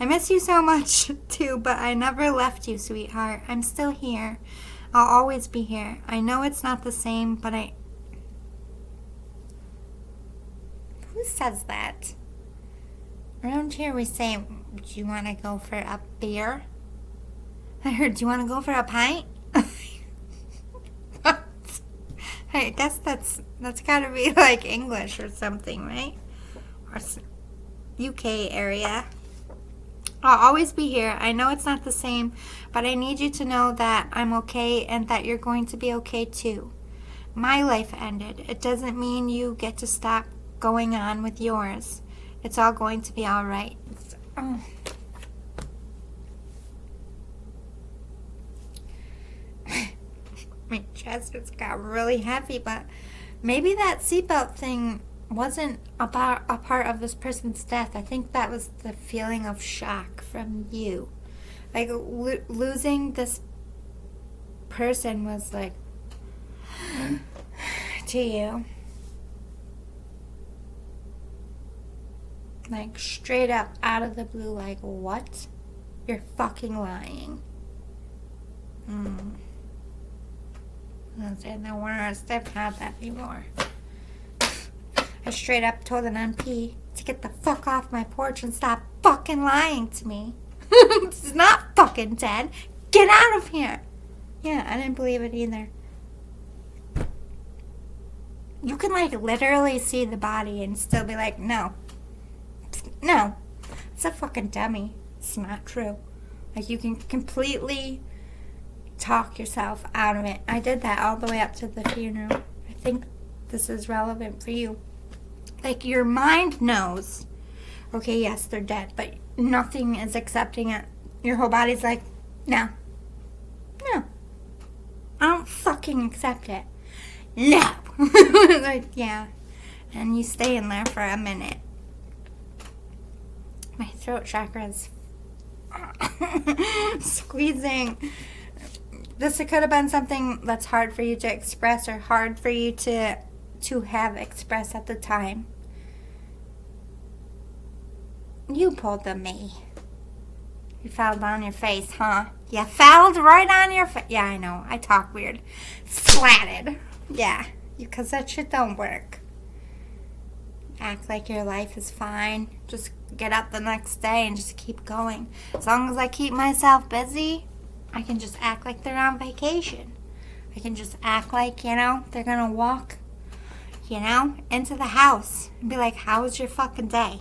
I miss you so much too, but I never left you, sweetheart. I'm still here. I'll always be here. I know it's not the same, but Who says that? Around here we say, do you want to go for a beer? I heard, do you want to go for a pint? I guess that's gotta be like English or something, right? Or UK area. I'll always be here. I know it's not the same, but I need you to know that I'm okay and that you're going to be okay too. My life ended. It doesn't mean you get to stop going on with yours. It's all going to be all right. My chest just got really heavy, but maybe that seatbelt thing wasn't a part of this person's death. I think that was the feeling of shock from you. Like, losing this person was like, to you. Like, straight up out of the blue, like, what? You're fucking lying. was in the worst. I've had that before. I straight up told an MP to get the fuck off my porch and stop fucking lying to me. It's not fucking dead. Get out of here. Yeah, I didn't believe it either. You can, like, literally see the body and still be like, no. No. It's a fucking dummy. It's not true. Like, you can completely talk yourself out of it. I did that all the way up to the funeral. I think this is relevant for you. Like, your mind knows, okay, yes, they're dead, but nothing is accepting it. Your whole body's like, no. No. I don't fucking accept it. No. Like, yeah. And you stay in there for a minute. My throat chakra is squeezing. This could have been something that's hard for you to express or hard for you to have expressed at the time. You pulled the me. You fell on your face, huh? You fell right on your face. Yeah, I know. I talk weird. Flatted. Yeah, because that shit don't work. Act like your life is fine. Just get up the next day and just keep going. As long as I keep myself busy, I can just act like they're on vacation. I can just act like, they're going to walk, into the house and be like, how was your fucking day?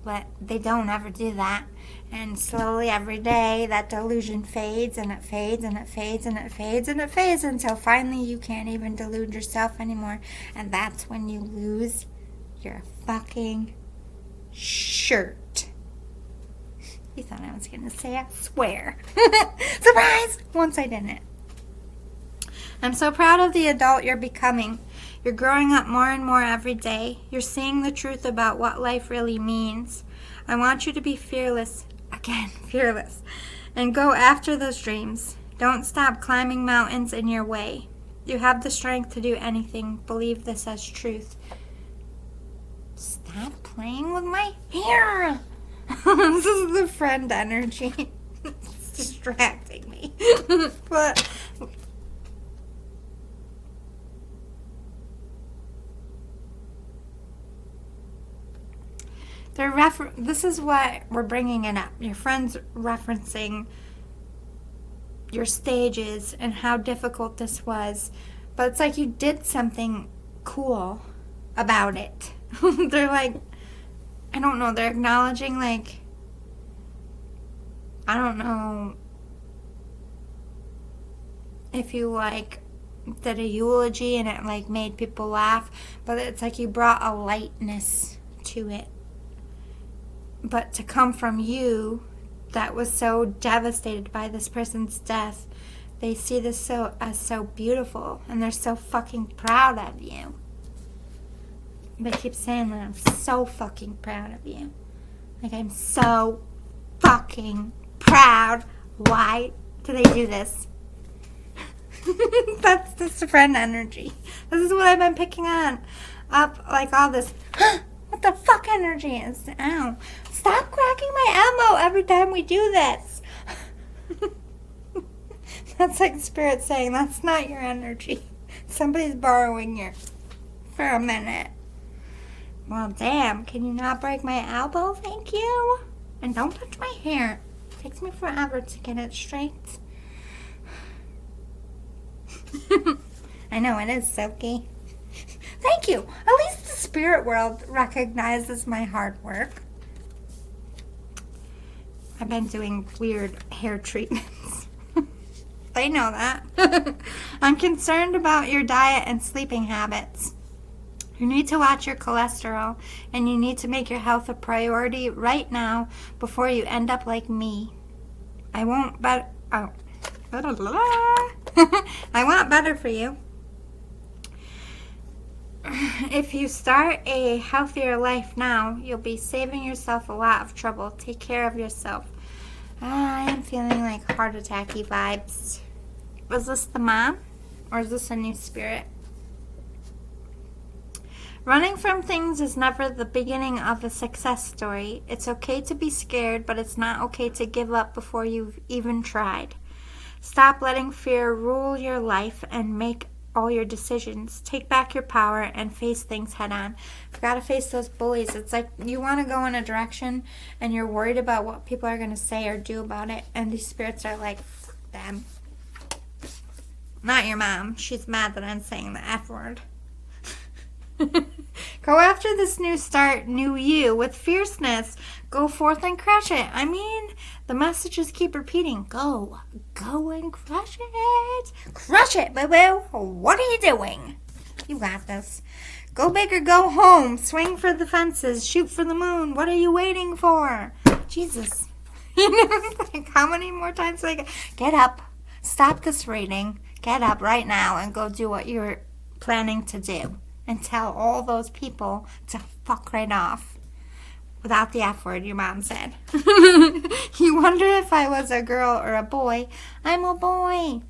But they don't ever do that. And slowly every day that delusion fades and it fades and it fades and it fades and it fades until finally you can't even delude yourself anymore. And that's when you lose your fucking shirt. You thought I was going to say I swear. Surprise! Once I didn't. I'm so proud of the adult you're becoming. You're growing up more and more every day. You're seeing the truth about what life really means. I want you to be fearless. Again, fearless. And go after those dreams. Don't stop climbing mountains in your way. You have the strength to do anything. Believe this as truth. Stop playing with my hair. This is the friend energy. It's distracting me. But this is what we're bringing it up. Your friend's referencing your stages and how difficult this was. But it's like you did something cool about it. They're like, I don't know, they're acknowledging, like, I don't know if you, like, did a eulogy and it, like, made people laugh, but it's like you brought a lightness to it. But to come from you that was so devastated by this person's death, they see this as so beautiful, and they're so fucking proud of you. They keep saying that I'm so fucking proud of you. Like, I'm so fucking proud. Why do they do this? That's the friend energy. This is what I've been picking up, like all this, what the fuck energy is. Ow. Stop cracking my elbow every time we do this. That's like spirit saying, that's not your energy. Somebody's borrowing yours for a minute. Well, damn, can you not break my elbow? Thank you. And don't touch my hair. It takes me forever to get it straight. I know, it is silky. Thank you. At least the spirit world recognizes my hard work. I've been doing weird hair treatments. They know that. I'm concerned about your diet and sleeping habits. You need to watch your cholesterol, and you need to make your health a priority right now before you end up like me. I want better for you. If you start a healthier life now, you'll be saving yourself a lot of trouble. Take care of yourself. I am feeling like heart attacky vibes. Was this the mom? Or is this a new spirit? Running from things is never the beginning of a success story. It's okay to be scared, but it's not okay to give up before you've even tried. Stop letting fear rule your life and make all your decisions. Take back your power and face things head on. You've got to face those bullies. It's like you want to go in a direction and you're worried about what people are going to say or do about it. And these spirits are like, fuck them. Not your mom. She's mad that I'm saying the F word. Go after this new start, new you, with fierceness. Go forth and crush it. I mean, the messages keep repeating. Go and crush it. Crush it, boo-boo. What are you doing? You got this. Go big or go home. Swing for the fences. Shoot for the moon. What are you waiting for? Jesus. You know, like, how many more times do I get up. Stop this reading. Get up right now and go do what you're planning to do. And tell all those people to fuck right off. Without the F word, your mom said. You wonder if I was a girl or a boy. I'm a boy.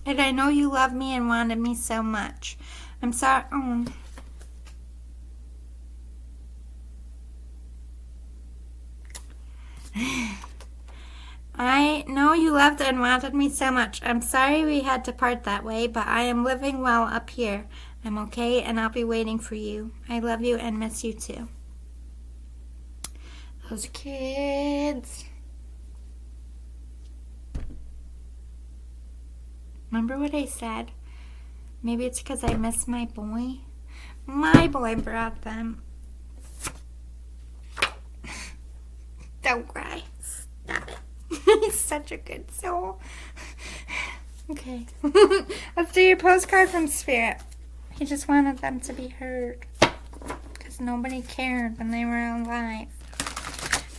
And I know you love me and wanted me so much. I'm sorry. Oh. I know you loved and wanted me so much. I'm sorry we had to part that way, but I am living well up here. I'm okay, and I'll be waiting for you. I love you and miss you too. Those kids. Remember what I said? Maybe it's because I miss my boy. My boy brought them. Don't cry. Stop it. He's such a good soul. Okay. Let's do your postcard from Spirit. He just wanted them to be heard. Because nobody cared when they were alive.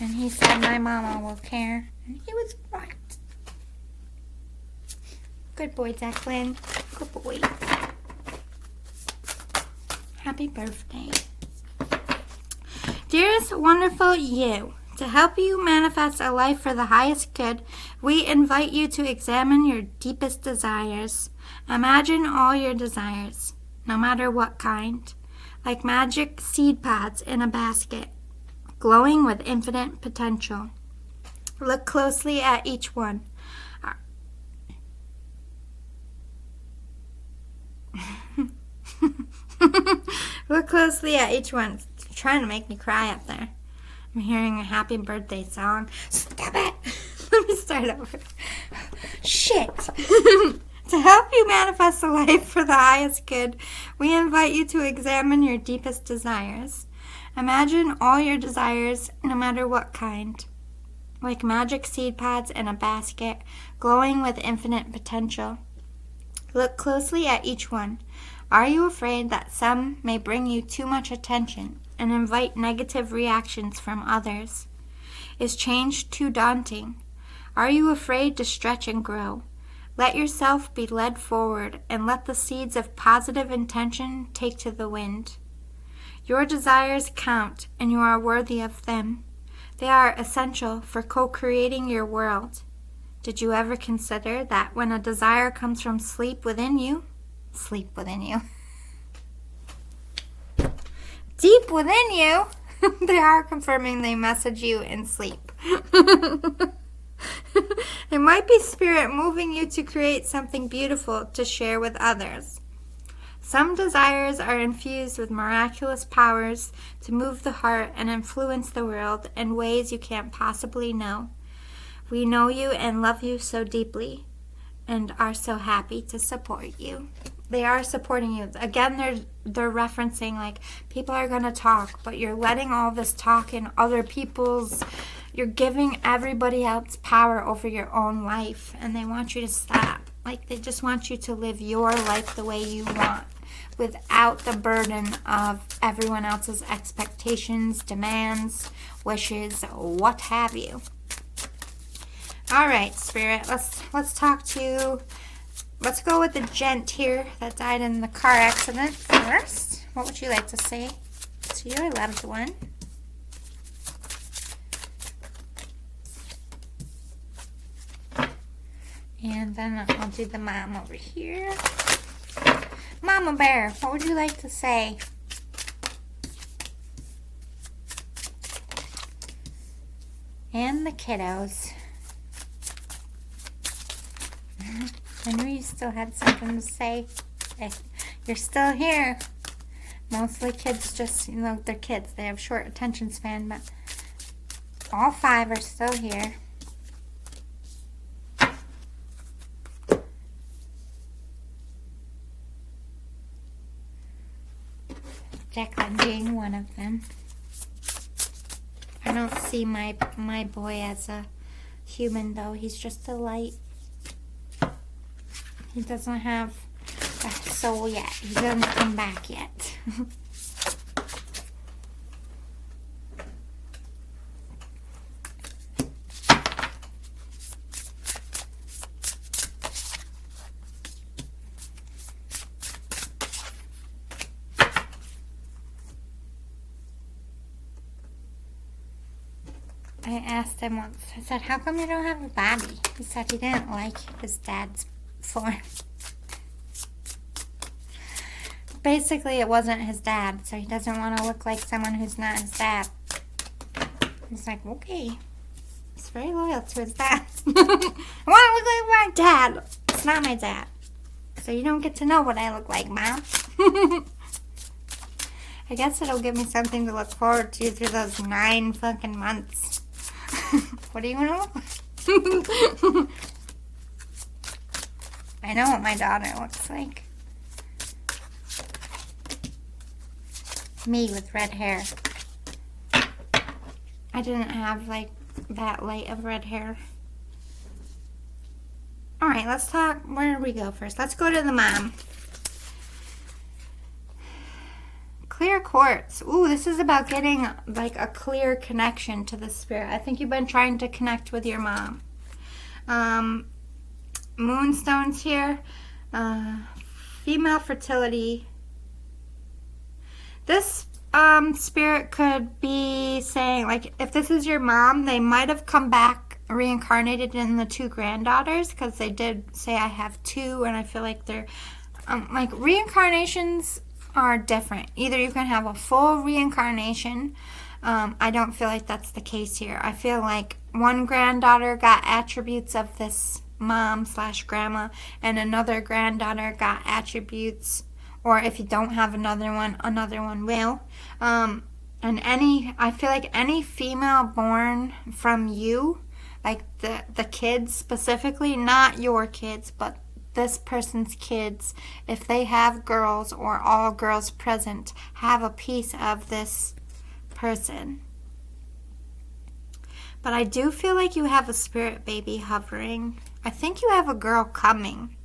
And he said, my mama will care. And he was right. Good boy, Declan. Good boy. Happy birthday. Dearest wonderful you, to help you manifest a life for the highest good, we invite you to examine your deepest desires. Imagine all your desires, no matter what kind, like magic seed pods in a basket, glowing with infinite potential. Look closely at each one. Look closely at each one. It's trying to make me cry up there. I'm hearing a happy birthday song. Stop it! Let me start over. Shit! To help you manifest a life for the highest good, we invite you to examine your deepest desires. Imagine all your desires, no matter what kind, like magic seed pods in a basket, glowing with infinite potential. Look closely at each one. Are you afraid that some may bring you too much attention and invite negative reactions from others? Is change too daunting? Are you afraid to stretch and grow? Let yourself be led forward and let the seeds of positive intention take to the wind. Your desires count and you are worthy of them. They are essential for co-creating your world. Did you ever consider that when a desire comes from sleep within you, deep within you, they are confirming they message you in sleep. It might be spirit moving you to create something beautiful to share with others. Some desires are infused with miraculous powers to move the heart and influence the world in ways you can't possibly know. We know you and love you so deeply and are so happy to support you. They are supporting you. Again, they're referencing like people are going to talk, but you're letting all this talk in other people's. You're giving everybody else power over your own life, and they want you to stop. Like they just want you to live your life the way you want, without the burden of everyone else's expectations, demands, wishes, what have you. All right, Spirit. Let's talk to. Let's go with the gent here that died in the car accident first. What would you like to say to your loved one? And then I'll do the mom over here. Mama Bear, what would you like to say? And the kiddos. I knew you still had something to say. You're still here. Mostly kids just, they're kids. They have short attention span, but all 5 are still here. Jacqueline being one of them. I don't see my boy as a human, though. He's just a light. He doesn't have a soul yet. He doesn't come back yet. I asked him once, I said, how come you don't have a body? He said he didn't like his dad's form. Basically, it wasn't his dad, so he doesn't want to look like someone who's not his dad. He's like, okay. He's very loyal to his dad. I want to look like my dad. It's not my dad. So you don't get to know what I look like, Mom. I guess it'll give me something to look forward to through those 9 fucking months. What do you want to look like? I know what my daughter looks like. Me with red hair. I didn't have like that light of red hair. Alright, let's talk. Where do we go first? Let's go to the mom. Clear quartz. Ooh, this is about getting like a clear connection to the spirit. I think you've been trying to connect with your mom. Moonstones here. Female fertility. This spirit could be saying, like, if this is your mom, they might have come back reincarnated in the 2 granddaughters, because they did say I have 2, and I feel like they're like reincarnations are different. Either you can have a full reincarnation. I don't feel like that's the case here. I feel like one granddaughter got attributes of this mom/grandma, and another granddaughter got attributes, or if you don't have another one will. And I feel like any female born from you, like the kids specifically, not your kids, but this person's kids, if they have girls or all girls present, have a piece of this person. But I do feel like you have a spirit baby hovering. I think you have a girl coming.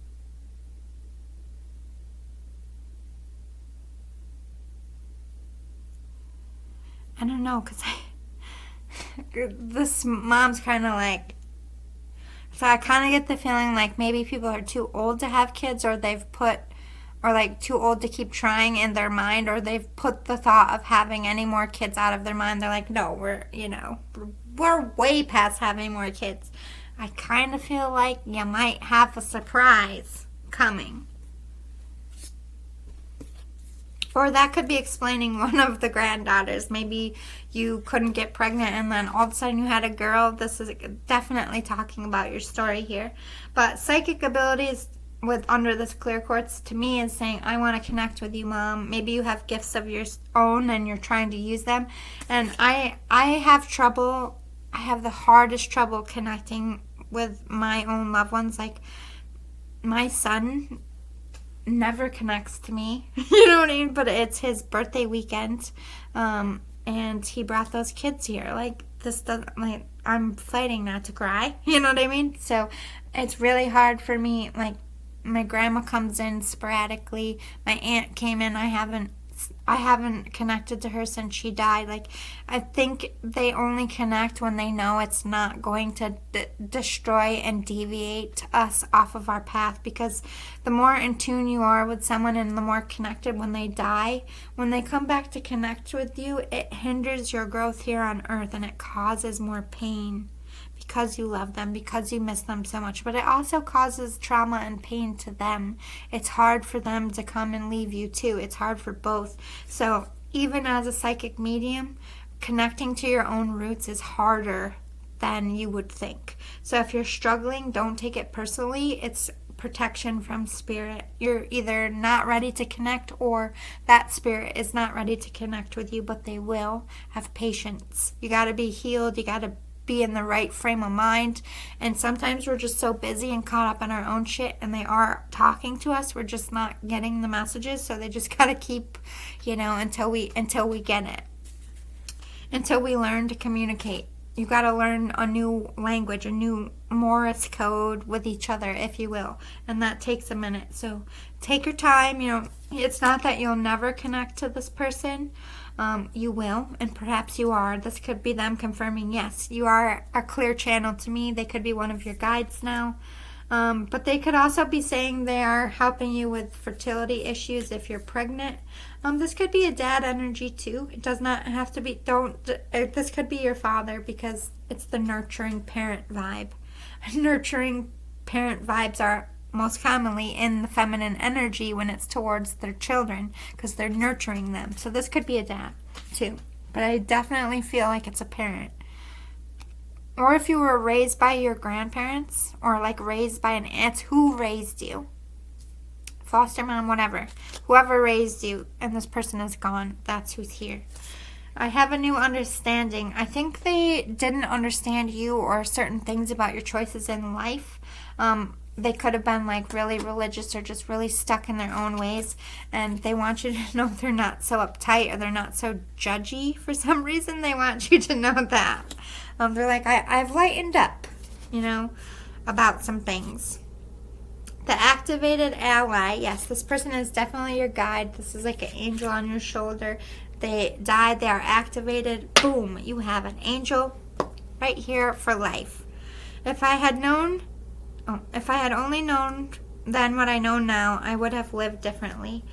I don't know, because this mom's kind of like, so I kind of get the feeling like maybe people are too old to have kids, or they've put, or like too old to keep trying in their mind, or they've put the thought of having any more kids out of their mind. They're like, no, we're way past having more kids. I kind of feel like you might have a surprise coming. Or that could be explaining one of the granddaughters. Maybe you couldn't get pregnant and then all of a sudden you had a girl. This is definitely talking about your story here. But psychic abilities with under this clear quartz to me is saying, I want to connect with you, Mom. Maybe you have gifts of your own and you're trying to use them. And I have trouble. I have the hardest trouble connecting with my own loved ones. Like my son never connects to me. You know what I mean? But it's his birthday weekend, and he brought those kids here. Like this doesn't, like, I'm fighting not to cry. You know what I mean? So it's really hard for me. Like my grandma comes in sporadically. My aunt came in. I haven't connected to her since she died. Like, I think they only connect when they know it's not going to destroy and deviate us off of our path, because the more in tune you are with someone and the more connected when they die, when they come back to connect with you, it hinders your growth here on earth and it causes more pain. Because you love them, because you miss them so much. But it also causes trauma and pain to them. It's hard for them to come and leave you too. It's hard for both. So even as a psychic medium, connecting to your own roots is harder than you would think. So if you're struggling, don't take it personally. It's protection from spirit. You're either not ready to connect or that spirit is not ready to connect with you, but they will. Have patience. You got to be healed. You got to be in the right frame of mind. And sometimes we're just so busy and caught up in our own shit, and they are talking to us. We're just not getting the messages. So they just got to keep, until we get it. Until we learn to communicate. You got to learn a new language, a new Morse code with each other, if you will. And that takes a minute. So take your time. It's not that you'll never connect to this person. You will, and perhaps you are. This could be them confirming, yes, you are a clear channel to me. They could be one of your guides now. But they could also be saying they are helping you with fertility issues if you're pregnant. This could be a dad energy too. It does not have to be, this could be your father, because it's the nurturing parent vibe. Nurturing parent vibes are most commonly in the feminine energy when it's towards their children, because they're nurturing them. So this could be a dad too. But I definitely feel like it's a parent. Or if you were raised by your grandparents, or like raised by an aunt who raised you, foster mom, whatever, whoever raised you, and this person is gone, that's who's here. I have a new understanding. I think they didn't understand you or certain things about your choices in life. They could have been like really religious or just really stuck in their own ways, and they want you to know they're not so uptight or they're not so judgy for some reason. They want you to know that. They're like, I've lightened up, about some things. The activated ally, yes, this person is definitely your guide. This is like an angel on your shoulder. They died, they are activated. Boom, you have an angel right here for life. If I had only known then what I know now, I would have lived differently.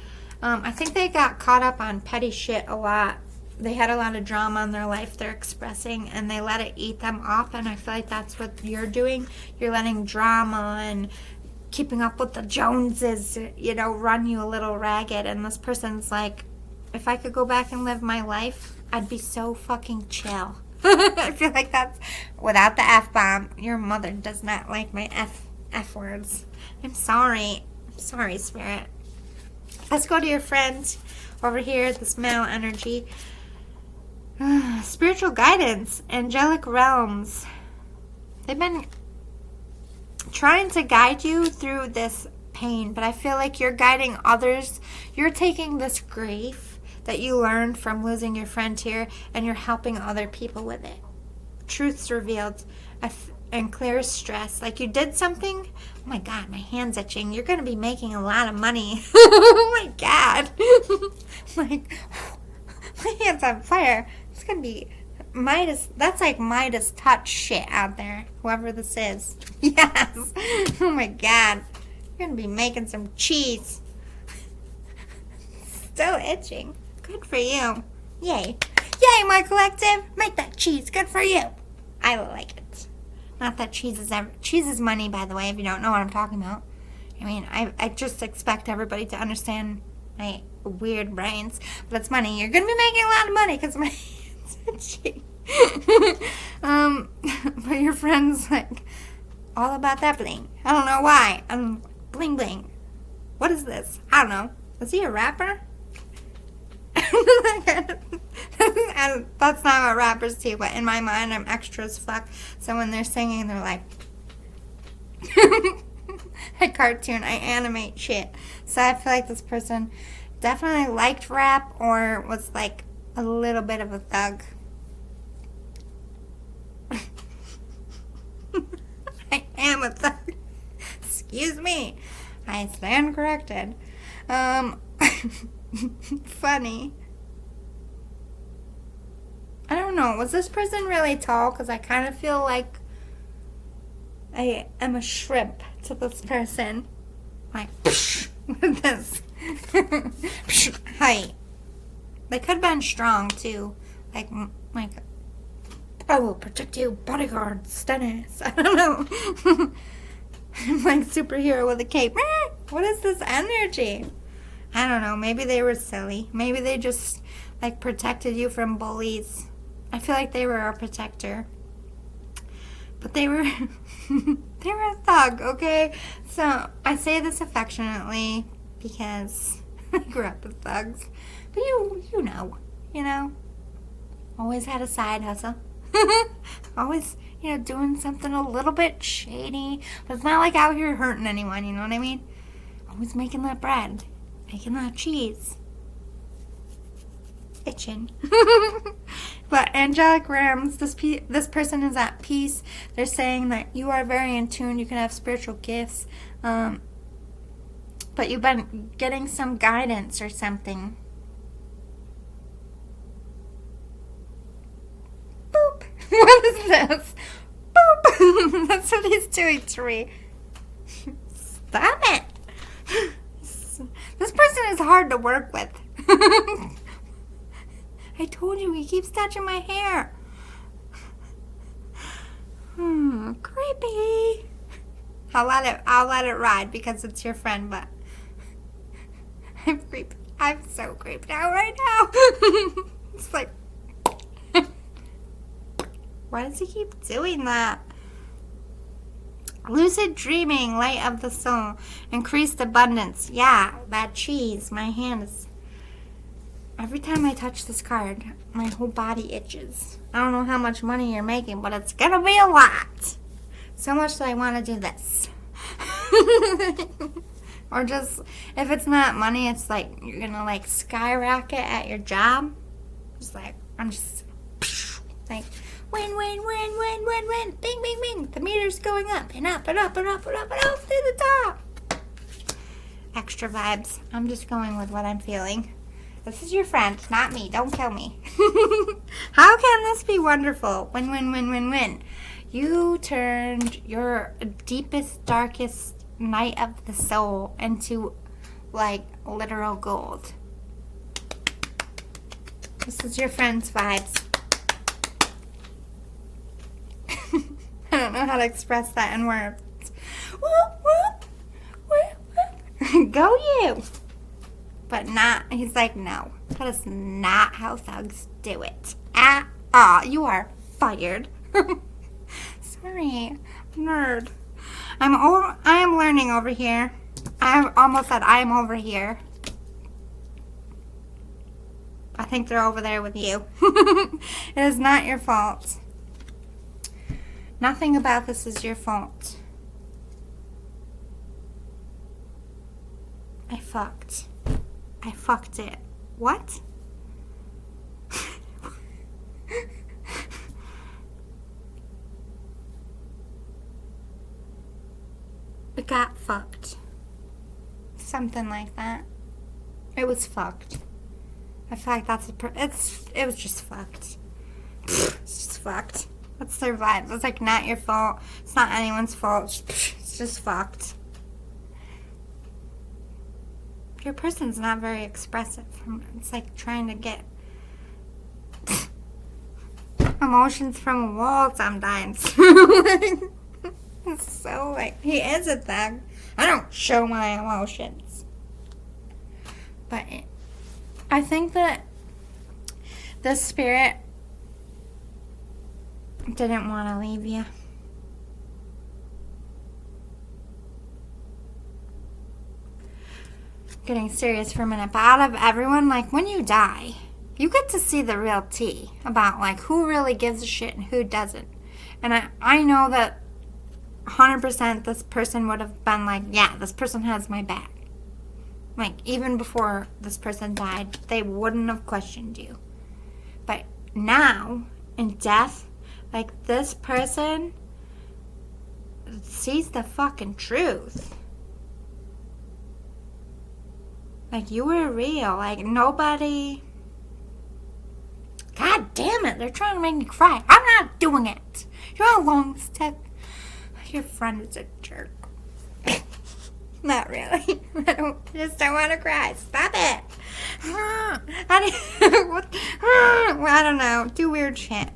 I think they got caught up on petty shit a lot. They had a lot of drama in their life they're expressing, and they let it eat them up, and I feel like that's what you're doing. You're letting drama and keeping up with the Joneses, run you a little ragged, and this person's like, if I could go back and live my life, I'd be so fucking chill. I feel like that's, without the F-bomb, your mother does not like my F words. I'm sorry. Spirit. Let's go to your friends over here, this male energy. Spiritual guidance, angelic realms. They've been trying to guide you through this pain, but I feel like you're guiding others. You're taking this grief that you learned from losing your friend here, and you're helping other people with it. Truths revealed and clear stress. Like you did something. Oh my God, my hand's itching. You're going to be making a lot of money. Oh my God. Like, my hand's on fire. It's going to be Midas. That's like Midas touch shit out there. Whoever this is. Yes. Oh my God. You're going to be making some cheese. Still itching. Good for you. Yay. Yay, my collective. Make that cheese. Good for you. I like it. Not that cheese is money, by the way, if you don't know what I'm talking about. I mean, I just expect everybody to understand my weird brains. But it's money. You're going to be making a lot of money because my hand's itchy. But your friend's like all about that bling. I don't know why. Bling bling. What is this? I don't know. Is he a rapper? And that's not what rappers do, but in my mind I'm extra as fuck. So when they're singing, they're like a cartoon. I animate shit. So I feel like this person definitely liked rap or was like a little bit of a thug. I am a thug. Excuse me. I stand corrected. Funny. I don't know. Was this person really tall? Because I kind of feel like I am a shrimp to this person. Like, with this. Height. They could have been strong, too. Like, I will protect you, bodyguard, Stennis. I don't know. I'm like superhero with a cape. What is this energy? I don't know. Maybe they were silly. Maybe they just, like, protected you from bullies. I feel like they were a protector. But they were They're a thug, okay? So I say this affectionately because I grew up with thugs. But you know. Always had a side hustle. Always, doing something a little bit shady. But it's not like out here hurting anyone, you know what I mean? Always making that bread. Making that cheese. Itching. But angelic realms, this person is at peace. They're saying that you are very in tune. You can have spiritual gifts. But you've been getting some guidance or something. Boop. What is this? Boop. That's what he's doing to me. Stop it. This person is hard to work with. I told you, he keeps touching my hair. Creepy. I'll let it ride because it's your friend, but I'm creepy. I'm so creeped out right now. It's like, why does he keep doing that? Lucid dreaming, light of the soul, increased abundance. Yeah, that cheese. My hand is... Every time I touch this card, my whole body itches. I don't know how much money you're making, but it's gonna be a lot. So much that I want to do this. Or just, if it's not money, it's like you're gonna like skyrocket at your job. It's like, I'm just like, win, win, win, win, win, win. Bing, bing, bing. The meter's going up and up and up and up and up and up to the top. Extra vibes. I'm just going with what I'm feeling. This is your friend, not me. Don't kill me. How can this be wonderful? Win, win, win, win, win. You turned your deepest, darkest night of the soul into, like, literal gold. This is your friend's vibes. I don't know how to express that in words. Whoop, whoop, whoop, whoop. Go you. But not, he's like, no, that is not how thugs do it. At all. You are fired. Sorry, nerd. I am learning over here. I almost said I am over here. I think they're over there with you. It is not your fault. Nothing about this is your fault. I fucked it. What? It got fucked. Something like that. It was fucked. I feel like that's it was just fucked. It's just fucked. That's their vibe. It's like not your fault. It's not anyone's fault. It's just fucked. Your person's not very expressive. It's like trying to get emotions from a wall sometimes. It's so like, he is a thug. I don't show my emotions. But I think that the spirit didn't want to leave you. Getting serious for a minute, but out of everyone, like, when you die, you get to see the real tea about, like, who really gives a shit and who doesn't. And I know that 100% this person would have been like, yeah, this person has my back. Like, even before this person died, they wouldn't have questioned you. But now, in death, like, this person sees the fucking truth. Like, you were real. Like, nobody... God damn it, they're trying to make me cry. I'm not doing it. You're a long step. Your friend is a jerk. Not really. I just don't want to cry. Stop it. I don't know. Do weird shit.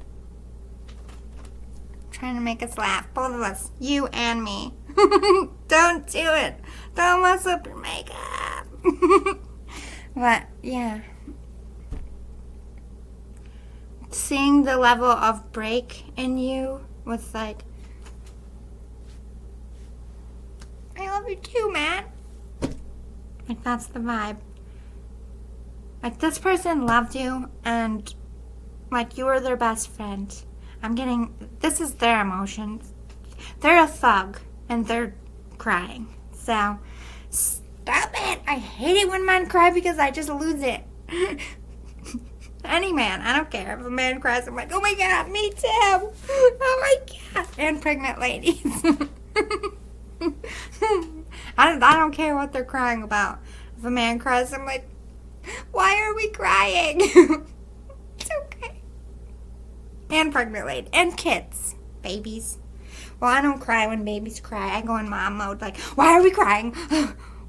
Trying to make us laugh. Both of us. You and me. Don't do it. Don't mess up your makeup. But, yeah. Seeing the level of break in you was like, I love you too, man. Like, that's the vibe. Like, this person loved you, and, like, you were their best friend. This is their emotions. They're a thug, and they're crying. So, stop it. I hate it when men cry because I just lose it. Any man, I don't care. If a man cries, I'm like, oh my God, me too. Oh my God. And pregnant ladies. I don't care what they're crying about. If a man cries, I'm like, why are we crying? It's okay. And pregnant ladies. And kids. Babies. Well, I don't cry when babies cry. I go in mom mode like, why are we crying?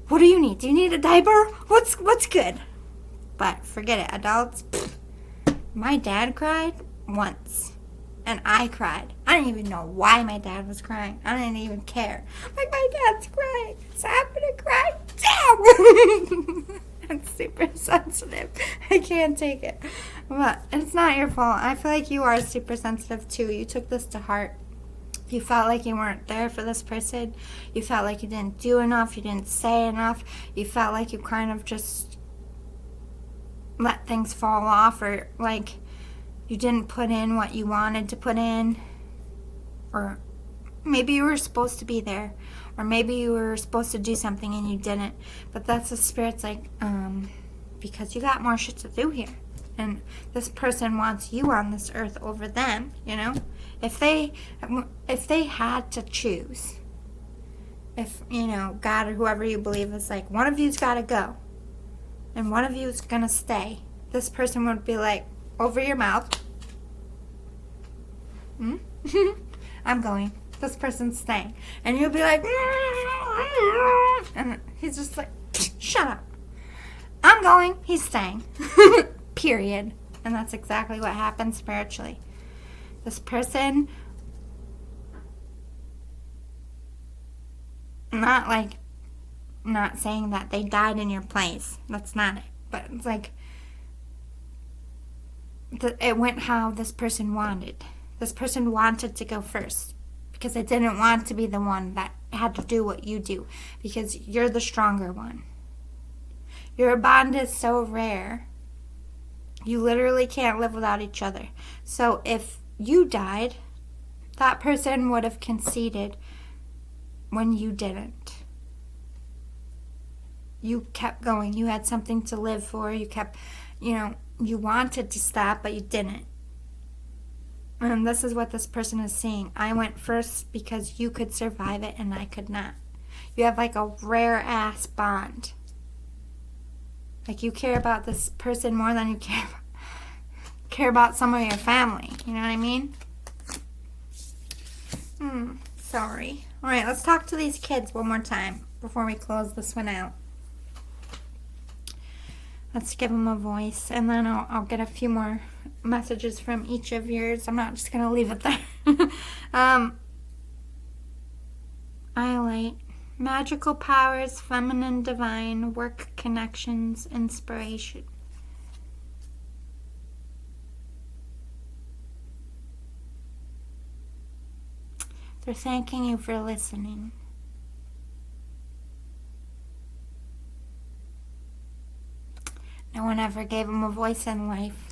What do you need? Do you need a diaper? What's good? But forget it. Adults, my dad cried once. And I cried. I didn't even know why my dad was crying. I didn't even care. Like, my dad's crying. So I'm going to cry too. I'm super sensitive. I can't take it. But it's not your fault. I feel like you are super sensitive too. You took this to heart. You felt like you weren't there for this person. You felt like you didn't do enough. You didn't say enough. You felt like you kind of just let things fall off, or like you didn't put in what you wanted to put in. Or maybe you were supposed to be there. Or maybe you were supposed to do something and you didn't. But that's the spirit's like, because you got more shit to do here. And this person wants you on this earth over them, you know? If they had to choose, if, you know, God or whoever you believe is like, one of you's got to go, and one of you's going to stay, this person would be like, over your mouth. I'm going. This person's staying. And you'll be like, and he's just like, shut up. I'm going. He's staying. Period. And that's exactly what happens spiritually. This person, not saying that they died in your place. That's not it. But it's like, it went how this person wanted. This person wanted to go first because they didn't want to be the one that had to do what you do, because you're the stronger one. Your bond is so rare. You literally can't live without each other. So if you died, that person would have conceded when you didn't. You kept going. You had something to live for. You kept, you wanted to stop, but you didn't. And this is what this person is seeing. I went first because you could survive it and I could not. You have like a rare ass bond. Like, you care about this person more than you care about some of your family. You know what I mean? Sorry. All right, let's talk to these kids one more time before we close this one out. Let's give them a voice, and then I'll get a few more messages from each of yours. I'm not just going to leave it there. Highlight. Magical powers, feminine, divine, work, connections, inspiration. They're thanking you for listening. No one ever gave them a voice in life.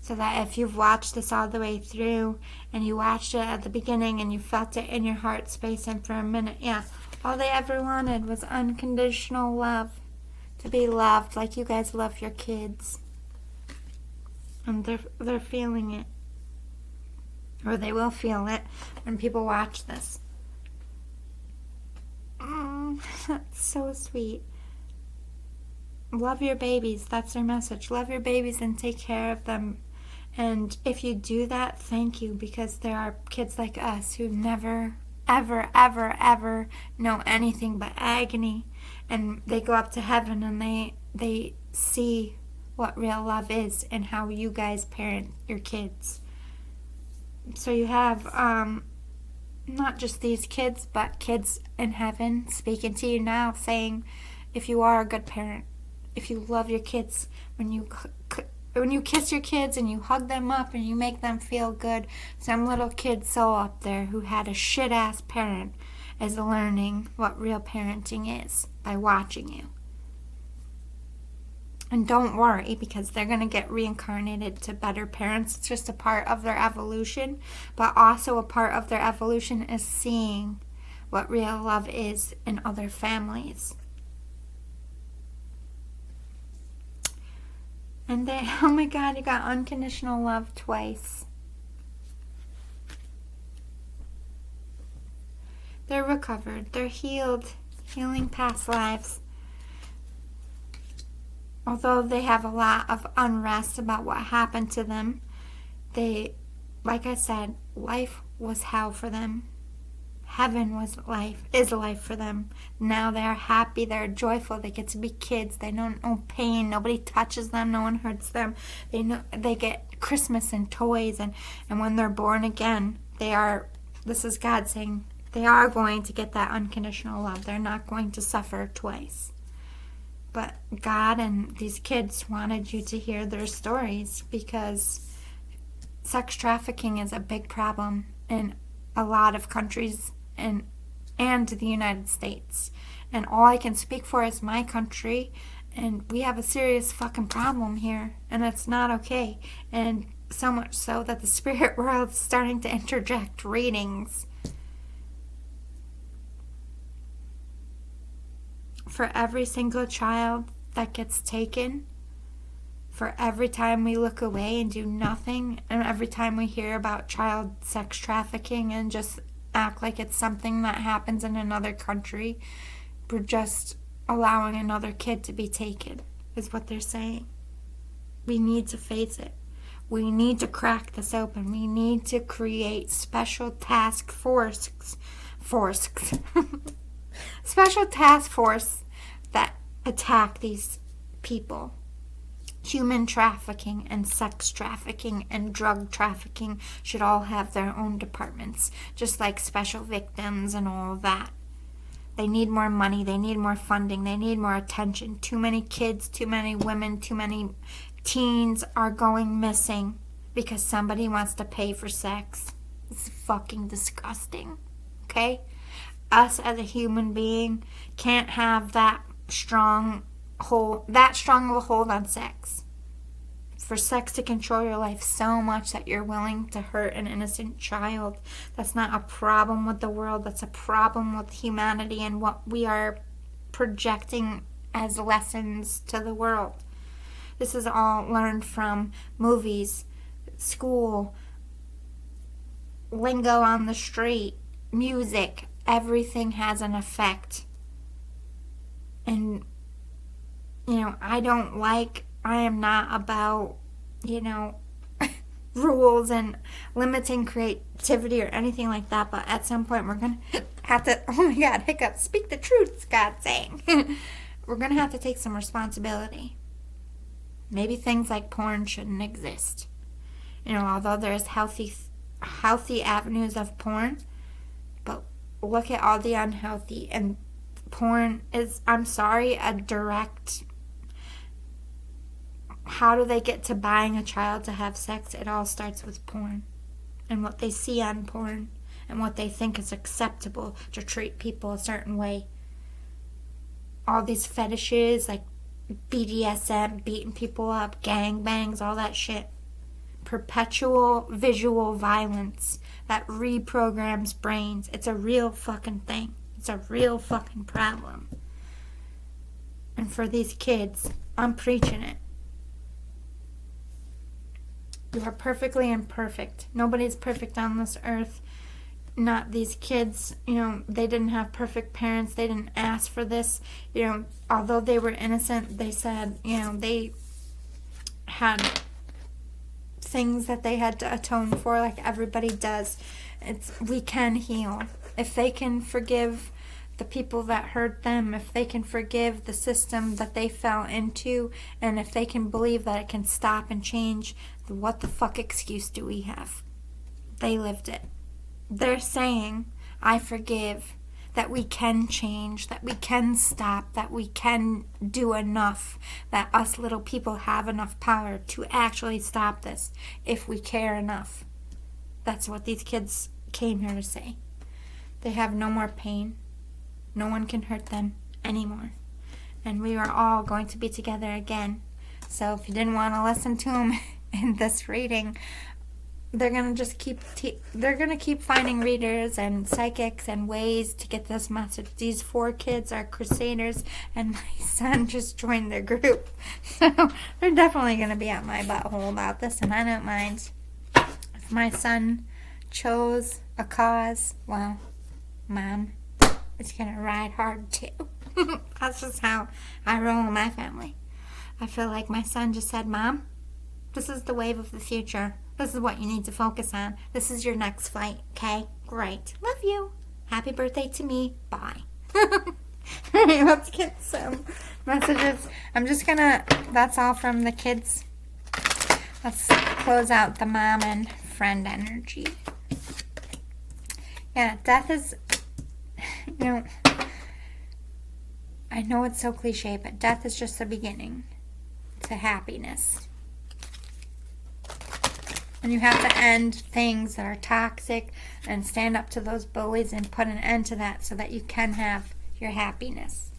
So that if you've watched this all the way through, and you watched it at the beginning and you felt it in your heart space, and for a minute, all they ever wanted was unconditional love. To be loved like you guys love your kids. And they're feeling it. Or they will feel it when people watch this. That's so sweet. Love your babies. That's their message. Love your babies and take care of them. And if you do that, thank you, because there are kids like us who never, ever, ever, ever know anything but agony. And they go up to heaven and they see what real love is and how you guys parent your kids. So you have not just these kids, but kids in heaven speaking to you now, saying, if you are a good parent, if you love your kids, when you kiss your kids and you hug them up and you make them feel good, some little kid soul up there who had a shit-ass parent is learning what real parenting is by watching you. And don't worry, because they're going to get reincarnated to better parents. It's just a part of their evolution. But also a part of their evolution is seeing what real love is in other families. And they, oh my God, you got unconditional love twice. They're recovered. They're healed. Healing past lives. Although they have a lot of unrest about what happened to them, they, like I said, life was hell for them. Heaven was life, is life for them. Now they're happy, they're joyful, they get to be kids, they don't know pain, nobody touches them, no one hurts them. They know they get Christmas and toys, and when they're born again, they are, this is God saying, they are going to get that unconditional love. They're not going to suffer twice. But God and these kids wanted you to hear their stories because sex trafficking is a big problem in a lot of countries and the United States. And all I can speak for is my country, and we have a serious fucking problem here, and it's not okay. And so much so that the spirit world is starting to interject readings. For every single child that gets taken, for every time we look away and do nothing, and every time we hear about child sex trafficking and just act like it's something that happens in another country, we're just allowing another kid to be taken, is what they're saying. We need to face it. We need to crack this open. We need to create special task special task force that attack these people. Human trafficking and sex trafficking and drug trafficking should all have their own departments, just like special victims and all of that. They need more money, they need more funding, they need more attention. Too many kids, too many women, too many teens are going missing because somebody wants to pay for sex. It's fucking disgusting, okay? Us as a human being can't have that strong of a hold on sex. For sex to control your life so much that you're willing to hurt an innocent child, that's not a problem with the world, that's a problem with humanity and what we are projecting as lessons to the world. This is all learned from movies, school, lingo on the street, music. Everything has an effect. And, I am not about, rules and limiting creativity or anything like that. But at some point, we're going to have to, oh my God, hiccup, speak the truth, God's saying. We're going to have to take some responsibility. Maybe things like porn shouldn't exist. Although there's healthy avenues of porn, but look at all the unhealthy. And porn is, I'm sorry, a direct, how do they get to buying a child to have sex? It all starts with porn and what they see on porn and what they think is acceptable to treat people a certain way. All these fetishes like BDSM, beating people up, gangbangs, all that shit. Perpetual visual violence that reprograms brains. It's a real fucking thing. It's a real fucking problem. And for these kids, I'm preaching it. You are perfectly imperfect. Nobody's perfect on this earth. Not these kids. They didn't have perfect parents. They didn't ask for this. Although they were innocent, they said, they had things that they had to atone for, like everybody does. We can heal. If they can forgive the people that hurt them, if they can forgive the system that they fell into, and if they can believe that it can stop and change, what the fuck excuse do we have? They lived it. They're saying, I forgive, that we can change, that we can stop, that we can do enough, that us little people have enough power to actually stop this if we care enough. That's what these kids came here to say. They have no more pain. No one can hurt them anymore. And we are all going to be together again. So if you didn't want to listen to them in this reading, they're gonna just keep finding readers and psychics and ways to get this message. These 4 kids are crusaders, and my son just joined their group, so they're definitely gonna be at my butthole about this, and I don't mind. If my son chose a cause, well, Mom is gonna ride hard too. That's just how I roll in my family. I feel like my son just said, Mom, this is the wave of the future. This is what you need to focus on. This is your next flight, okay? Great. Love you. Happy birthday to me. Bye. Alright, let's get some messages. That's all from the kids. Let's close out the mom and friend energy. Yeah, death is, I know it's so cliche, but death is just the beginning to happiness. And you have to end things that are toxic and stand up to those bullies and put an end to that so that you can have your happiness.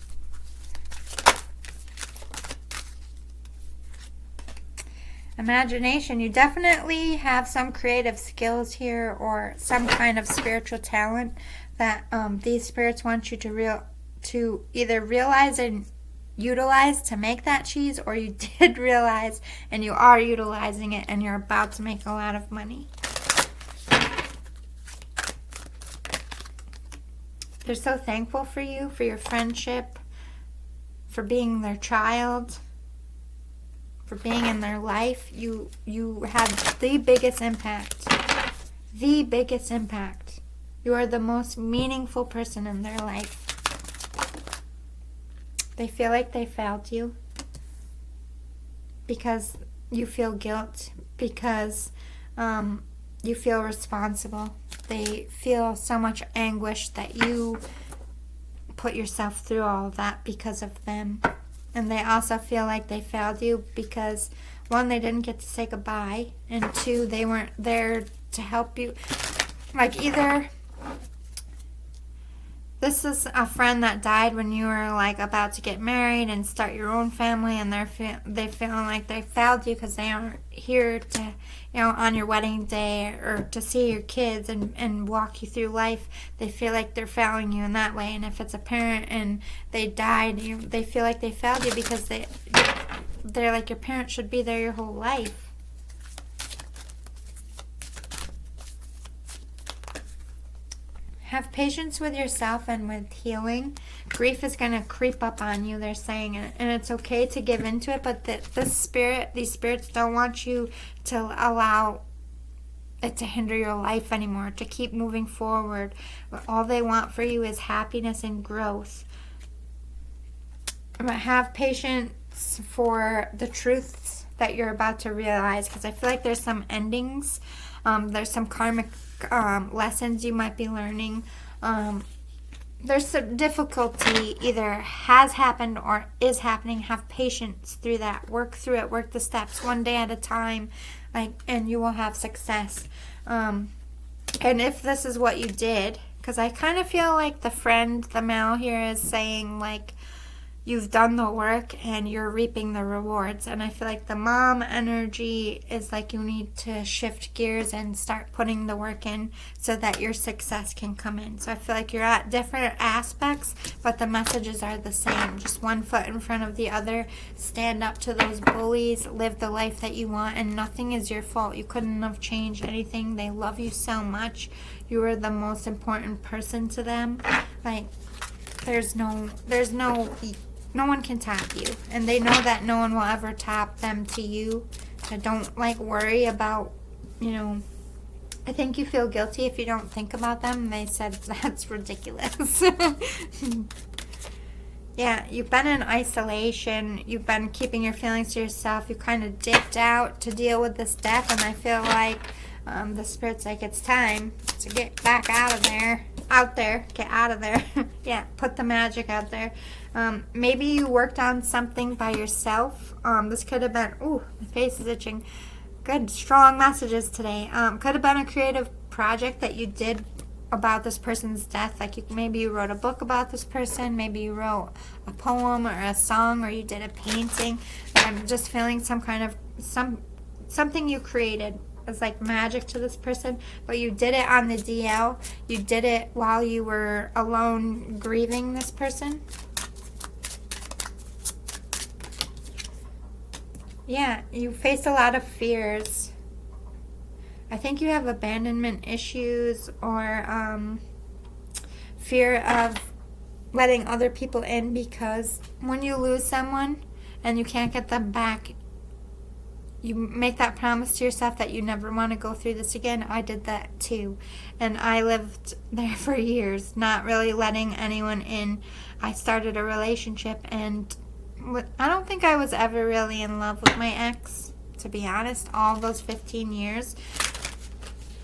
Imagination. You definitely have some creative skills here or some kind of spiritual talent that these spirits want you to either realize and utilize to make that cheese, or you did realize and you are utilizing it and you're about to make a lot of money. They're so thankful for you, for your friendship, for being their child, for being in their life. You had the biggest impact. The biggest impact. You are the most meaningful person in their life. They feel like they failed you because you feel guilt, because you feel responsible. They feel so much anguish that you put yourself through all of that because of them. And they also feel like they failed you because, 1, they didn't get to say goodbye, and 2, they weren't there to help you. Like, either this is a friend that died when you were like about to get married and start your own family, and they feeling like they failed you because they aren't here to, on your wedding day or to see your kids and walk you through life. They feel like they're failing you in that way. And if it's a parent and they died, they feel like they failed you because they're like, your parent should be there your whole life. Have patience with yourself and with healing. Grief is going to creep up on you, they're saying, and it's okay to give into it, but these spirits don't want you to allow it to hinder your life anymore, to keep moving forward. All they want for you is happiness and growth. But have patience for the truths that you're about to realize, because I feel like there's some endings. There's some karmic lessons you might be learning. There's some difficulty either has happened or is happening. Have patience through that. Work through it. Work the steps one day at a time, and you will have success. And if this is what you did, because I kind of feel like the male here is saying like, you've done the work and you're reaping the rewards. And I feel like the mom energy is like you need to shift gears and start putting the work in so that your success can come in. So I feel like you're at different aspects, but the messages are the same. Just one foot in front of the other. Stand up to those bullies. Live the life that you want, and nothing is your fault. You couldn't have changed anything. They love you so much. You are the most important person to them. Like, no one can top you, and they know that no one will ever top them to you. So don't worry about, I think you feel guilty if you don't think about them. And they said that's ridiculous. Yeah, you've been in isolation. You've been keeping your feelings to yourself. You kind of dipped out to deal with this death, and I feel like the spirit's like, it's time to get back out of there. Get out of there. Yeah, put the magic out there. Maybe you worked on something by yourself. This could have been, my face is itching. Good, strong messages today. Could have been a creative project that you did about this person's death. Like maybe you wrote a book about this person, maybe you wrote a poem or a song, or you did a painting. I'm just feeling some kind of something you created is like magic to this person, but you did it on the DL. You did it while you were alone grieving this person. Yeah, you faced a lot of fears. I think you have abandonment issues, or fear of letting other people in, because when you lose someone and you can't get them back, you make that promise to yourself that you never want to go through this again. I did that too. And I lived there for years, not really letting anyone in. I started a relationship, and I don't think I was ever really in love with my ex, to be honest. All those 15 years.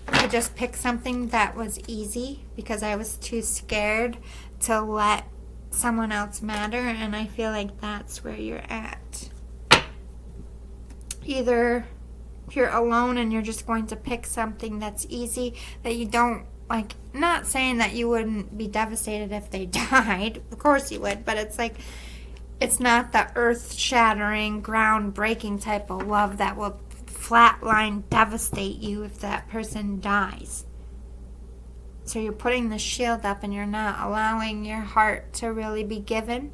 I just picked something that was easy because I was too scared to let someone else matter, and I feel like that's where you're at. Either you're alone and you're just going to pick something that's easy, that you don't like. Not saying that you wouldn't be devastated if they died. Of course you would, but it's like, it's not the earth-shattering, ground-breaking type of love that will flatline devastate you if that person dies. So you're putting the shield up, and you're not allowing your heart to really be given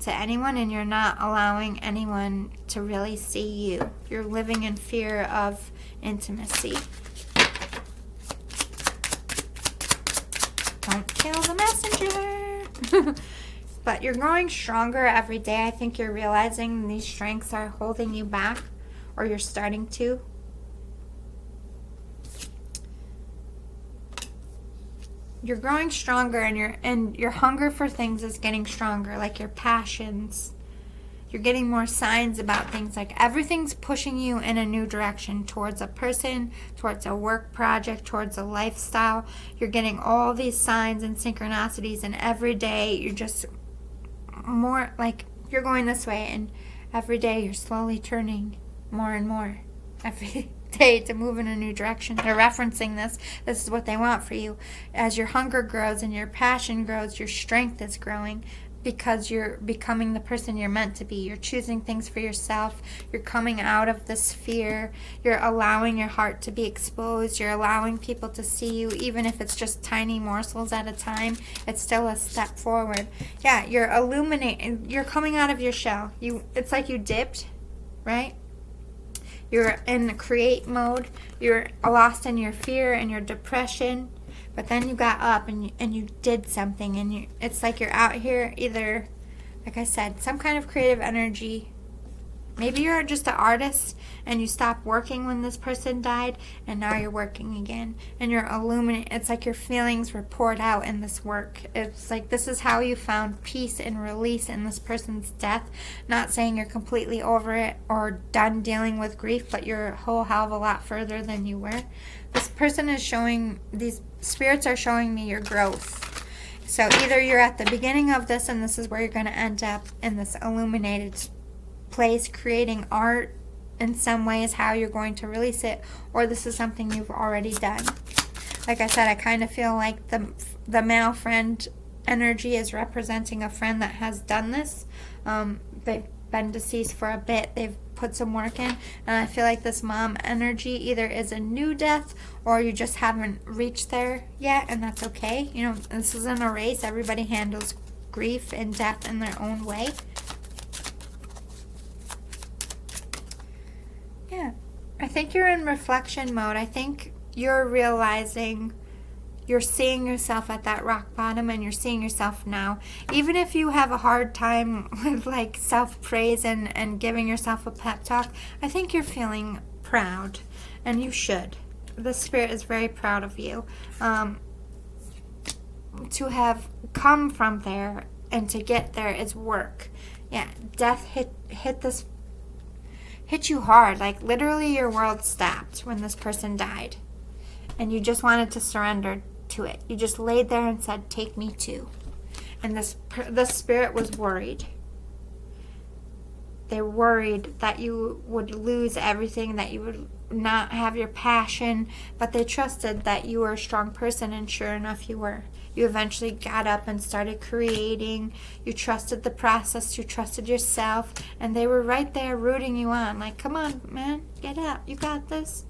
to anyone, and you're not allowing anyone to really see you. You're living in fear of intimacy. Don't kill the messenger. But you're growing stronger every day. I think you're realizing these strengths are holding you back, or you're starting to. You're growing stronger, and your hunger for things is getting stronger, like your passions. You're getting more signs about things, like everything's pushing you in a new direction, towards a person, towards a work project, towards a lifestyle. You're getting all these signs and synchronicities, and every day you're just more like you're going this way, and every day you're slowly turning more and more every day to move in a new direction. They're referencing this. This is what they want for you. As your hunger grows and your passion grows, your strength is growing, because you're becoming the person you're meant to be. You're choosing things for yourself. You're coming out of this fear. You're allowing your heart to be exposed. You're allowing people to see you, even if it's just tiny morsels at a time. It's still a step forward. Yeah, you're illuminating. You're coming out of your shell. It's like you dipped, right? You're in create mode. You're lost in your fear and your depression. But then you got up and you did something, and it's like you're out here, either, like I said, some kind of creative energy. Maybe you're just an artist and you stopped working when this person died, and now you're working again, and you're illuminating. It's like your feelings were poured out in this work. It's like this is how you found peace and release in this person's death. Not saying you're completely over it or done dealing with grief, but you're a whole hell of a lot further than you were. This person is showing, these spirits are showing me your growth. So either you're at the beginning of this, and this is where you're going to end up in this illuminated place, creating art in some ways, how you're going to release it, or this is something you've already done. Like I said, I kind of feel like the male friend energy is representing a friend that has done this. They've been deceased for a bit. They've put some work in, and I feel like this mom energy either is a new death, or you just haven't reached there yet, and that's okay. You know, this isn't a race. Everybody handles grief and death in their own way. Yeah, I think you're in reflection mode. I think you're realizing, you're seeing yourself at that rock bottom, and you're seeing yourself now. Even if you have a hard time with like self-praise and giving yourself a pep talk, I think you're feeling proud, and you should. The spirit is very proud of you. To have come from there and to get there is work. Yeah, death hit you hard. Like literally your world stopped when this person died, and you just wanted to surrender to it. You just laid there and said, take me too. And the spirit was worried. They worried that you would lose everything, that you would not have your passion, but they trusted that you were a strong person, and sure enough, you were. You eventually got up and started creating. You trusted the process. You trusted yourself, and they were right there rooting you on. Like, come on, man, get up. You got this.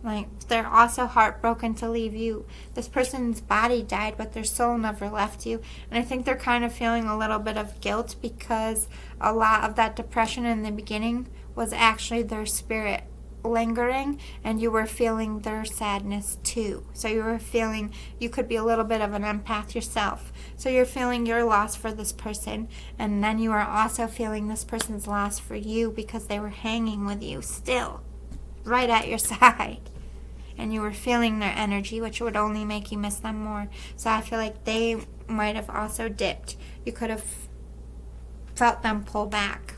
Like, they're also heartbroken to leave you. This person's body died, but their soul never left you. And I think they're kind of feeling a little bit of guilt because a lot of that depression in the beginning was actually their spirit lingering, and you were feeling their sadness too. So you were feeling, you could be a little bit of an empath yourself. So you're feeling your loss for this person, and then you are also feeling this person's loss for you because they were hanging with you still, right at your side. And you were feeling their energy, which would only make you miss them more. So I feel like they might have also dipped. You could have felt them pull back.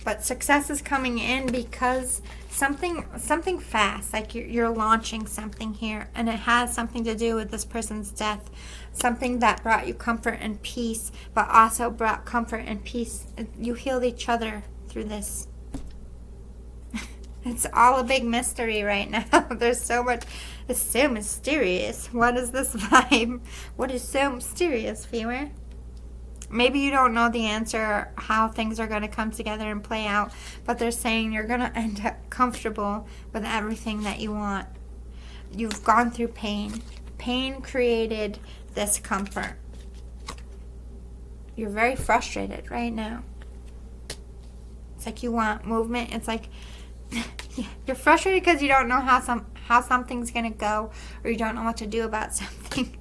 But success is coming in because something fast, like you're launching something here, and it has something to do with this person's death. Something that brought you comfort and peace, but also brought comfort and peace. You healed each other through this. It's all a big mystery right now. There's so much. It's so mysterious. What is this vibe? What is so mysterious, viewer? Maybe you don't know the answer, how things are going to come together and play out, but they're saying you're going to end up comfortable with everything that you want. You've gone through pain. Pain created this comfort. You're very frustrated right now. It's like you want movement. It's like you're frustrated because you don't know how something's going to go, or you don't know what to do about something,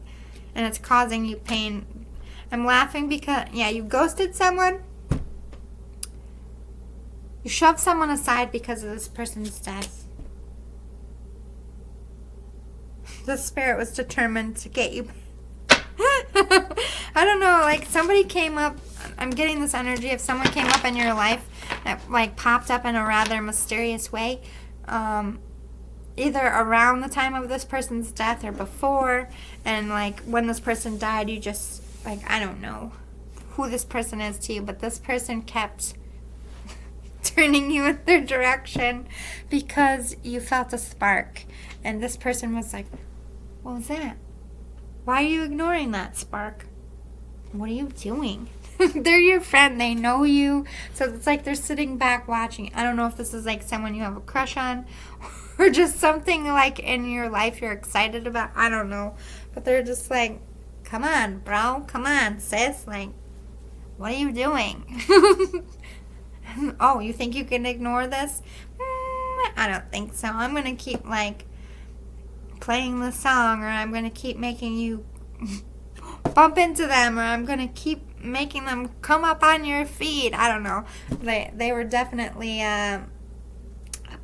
and it's causing you pain. I'm laughing because, you ghosted someone. You shoved someone aside because of this person's death. The spirit was determined to get you. I don't know, like somebody came up. I'm getting this energy of someone came up in your life that like popped up in a rather mysterious way. Either around the time of this person's death or before. And like when this person died, you just, like, I don't know who this person is to you, but this person kept turning you in their direction because you felt a spark. And this person was like, what was that? Why are you ignoring that spark? What are you doing? They're your friend. They know you. So it's like they're sitting back watching. I don't know if this is like someone you have a crush on or just something like in your life you're excited about. I don't know. But they're just like, come on, bro. Come on, sis. Like, what are you doing? Oh, you think you can ignore this? I don't think so. I'm going to keep, like, playing the song, or I'm going to keep making you bump into them, or I'm going to keep making them come up on your feed. I don't know. They were definitely up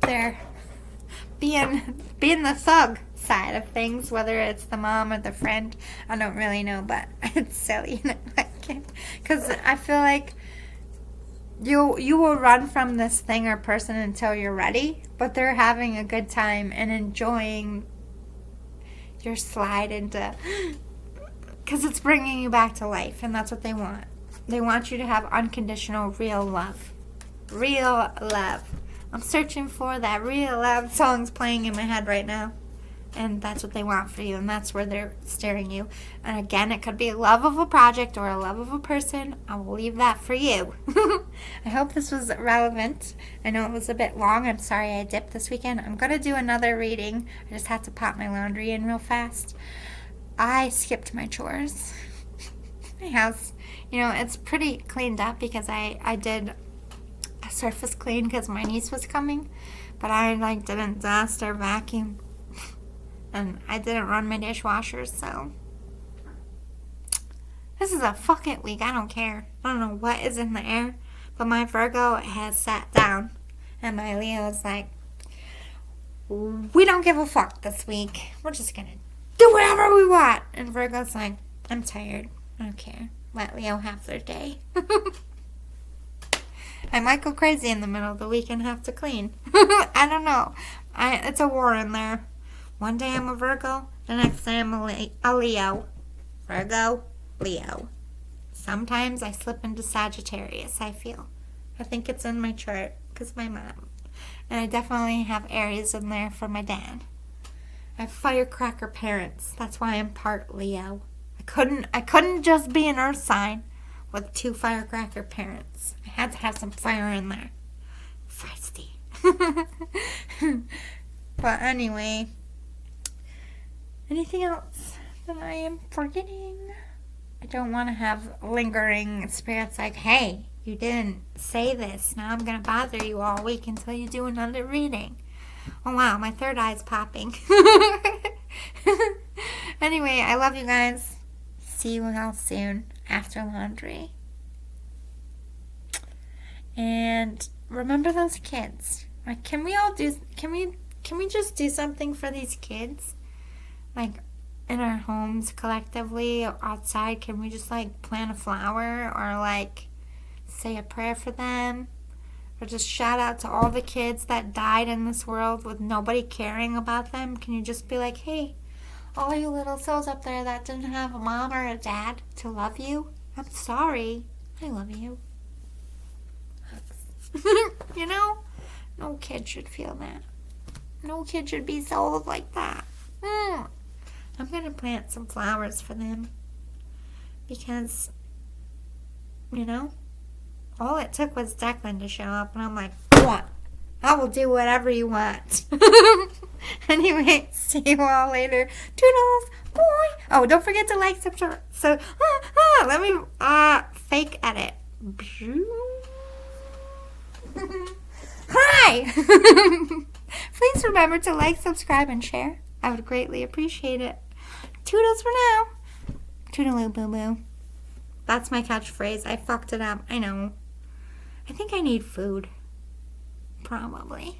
there being the thug side of things, whether it's the mom or the friend. I don't really know, but it's silly. Because I feel like you will run from this thing or person until you're ready, but they're having a good time and enjoying your slide into, because it's bringing you back to life, and that's what they want. They want you to have unconditional real love. Real love. I'm searching for that real love. Song's playing in my head right now. And that's what they want for you, and that's where they're steering you. And again, it could be a love of a project or a love of a person. I will leave that for you. I hope this was relevant. I know it was a bit long. I'm sorry I dipped this weekend. I'm going to do another reading. I just had to pop my laundry in real fast. I skipped my chores. My house, it's pretty cleaned up because I did a surface clean because my niece was coming. But I didn't dust or vacuum. And I didn't run my dishwasher, so this is a fuck it week. I don't care. I don't know what is in the air, but my Virgo has sat down, and my Leo is like, we don't give a fuck this week. We're just gonna do whatever we want. And Virgo's like, I'm tired. I don't care. Let Leo have their day. I might go crazy in the middle of the week and have to clean. I don't know. It's a war in there. One day I'm a Virgo, the next day I'm a Leo. Virgo, Leo. sometimes I slip into Sagittarius, I feel. I think it's in my chart because my mom. And I definitely have Aries in there for my dad. I have firecracker parents. That's why I'm part Leo. I couldn't just be an earth sign with 2 firecracker parents. I had to have some fire in there. Feisty. But anyway, anything else that I am forgetting? I don't want to have lingering spirits like, hey, you didn't say this. Now I'm going to bother you all week until you do another reading. Oh, wow, my third eye's popping. Anyway, I love you guys. See you all soon after laundry. And remember those kids. Like, can we just do something for these kids? Like, in our homes collectively or outside, can we just like plant a flower or like say a prayer for them? Or just shout out to all the kids that died in this world with nobody caring about them? Can you just be like, hey, all you little souls up there that didn't have a mom or a dad to love you, I'm sorry. I love you. You know? No kid should feel that. No kid should be sold like that. I'm going to plant some flowers for them. Because, you know, all it took was Declan to show up. And I'm like, what? I will do whatever you want. Anyway, see you all later. Toodles. Boy. Oh, don't forget to like, subscribe. So, let me fake edit. Hi! Please remember to like, subscribe, and share. I would greatly appreciate it. Toodles for now. Toodaloo boo boo. That's my catchphrase. I fucked it up. I know. I think I need food. Probably.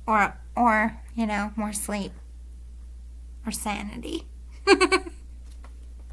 Or, you know, more sleep. Or sanity.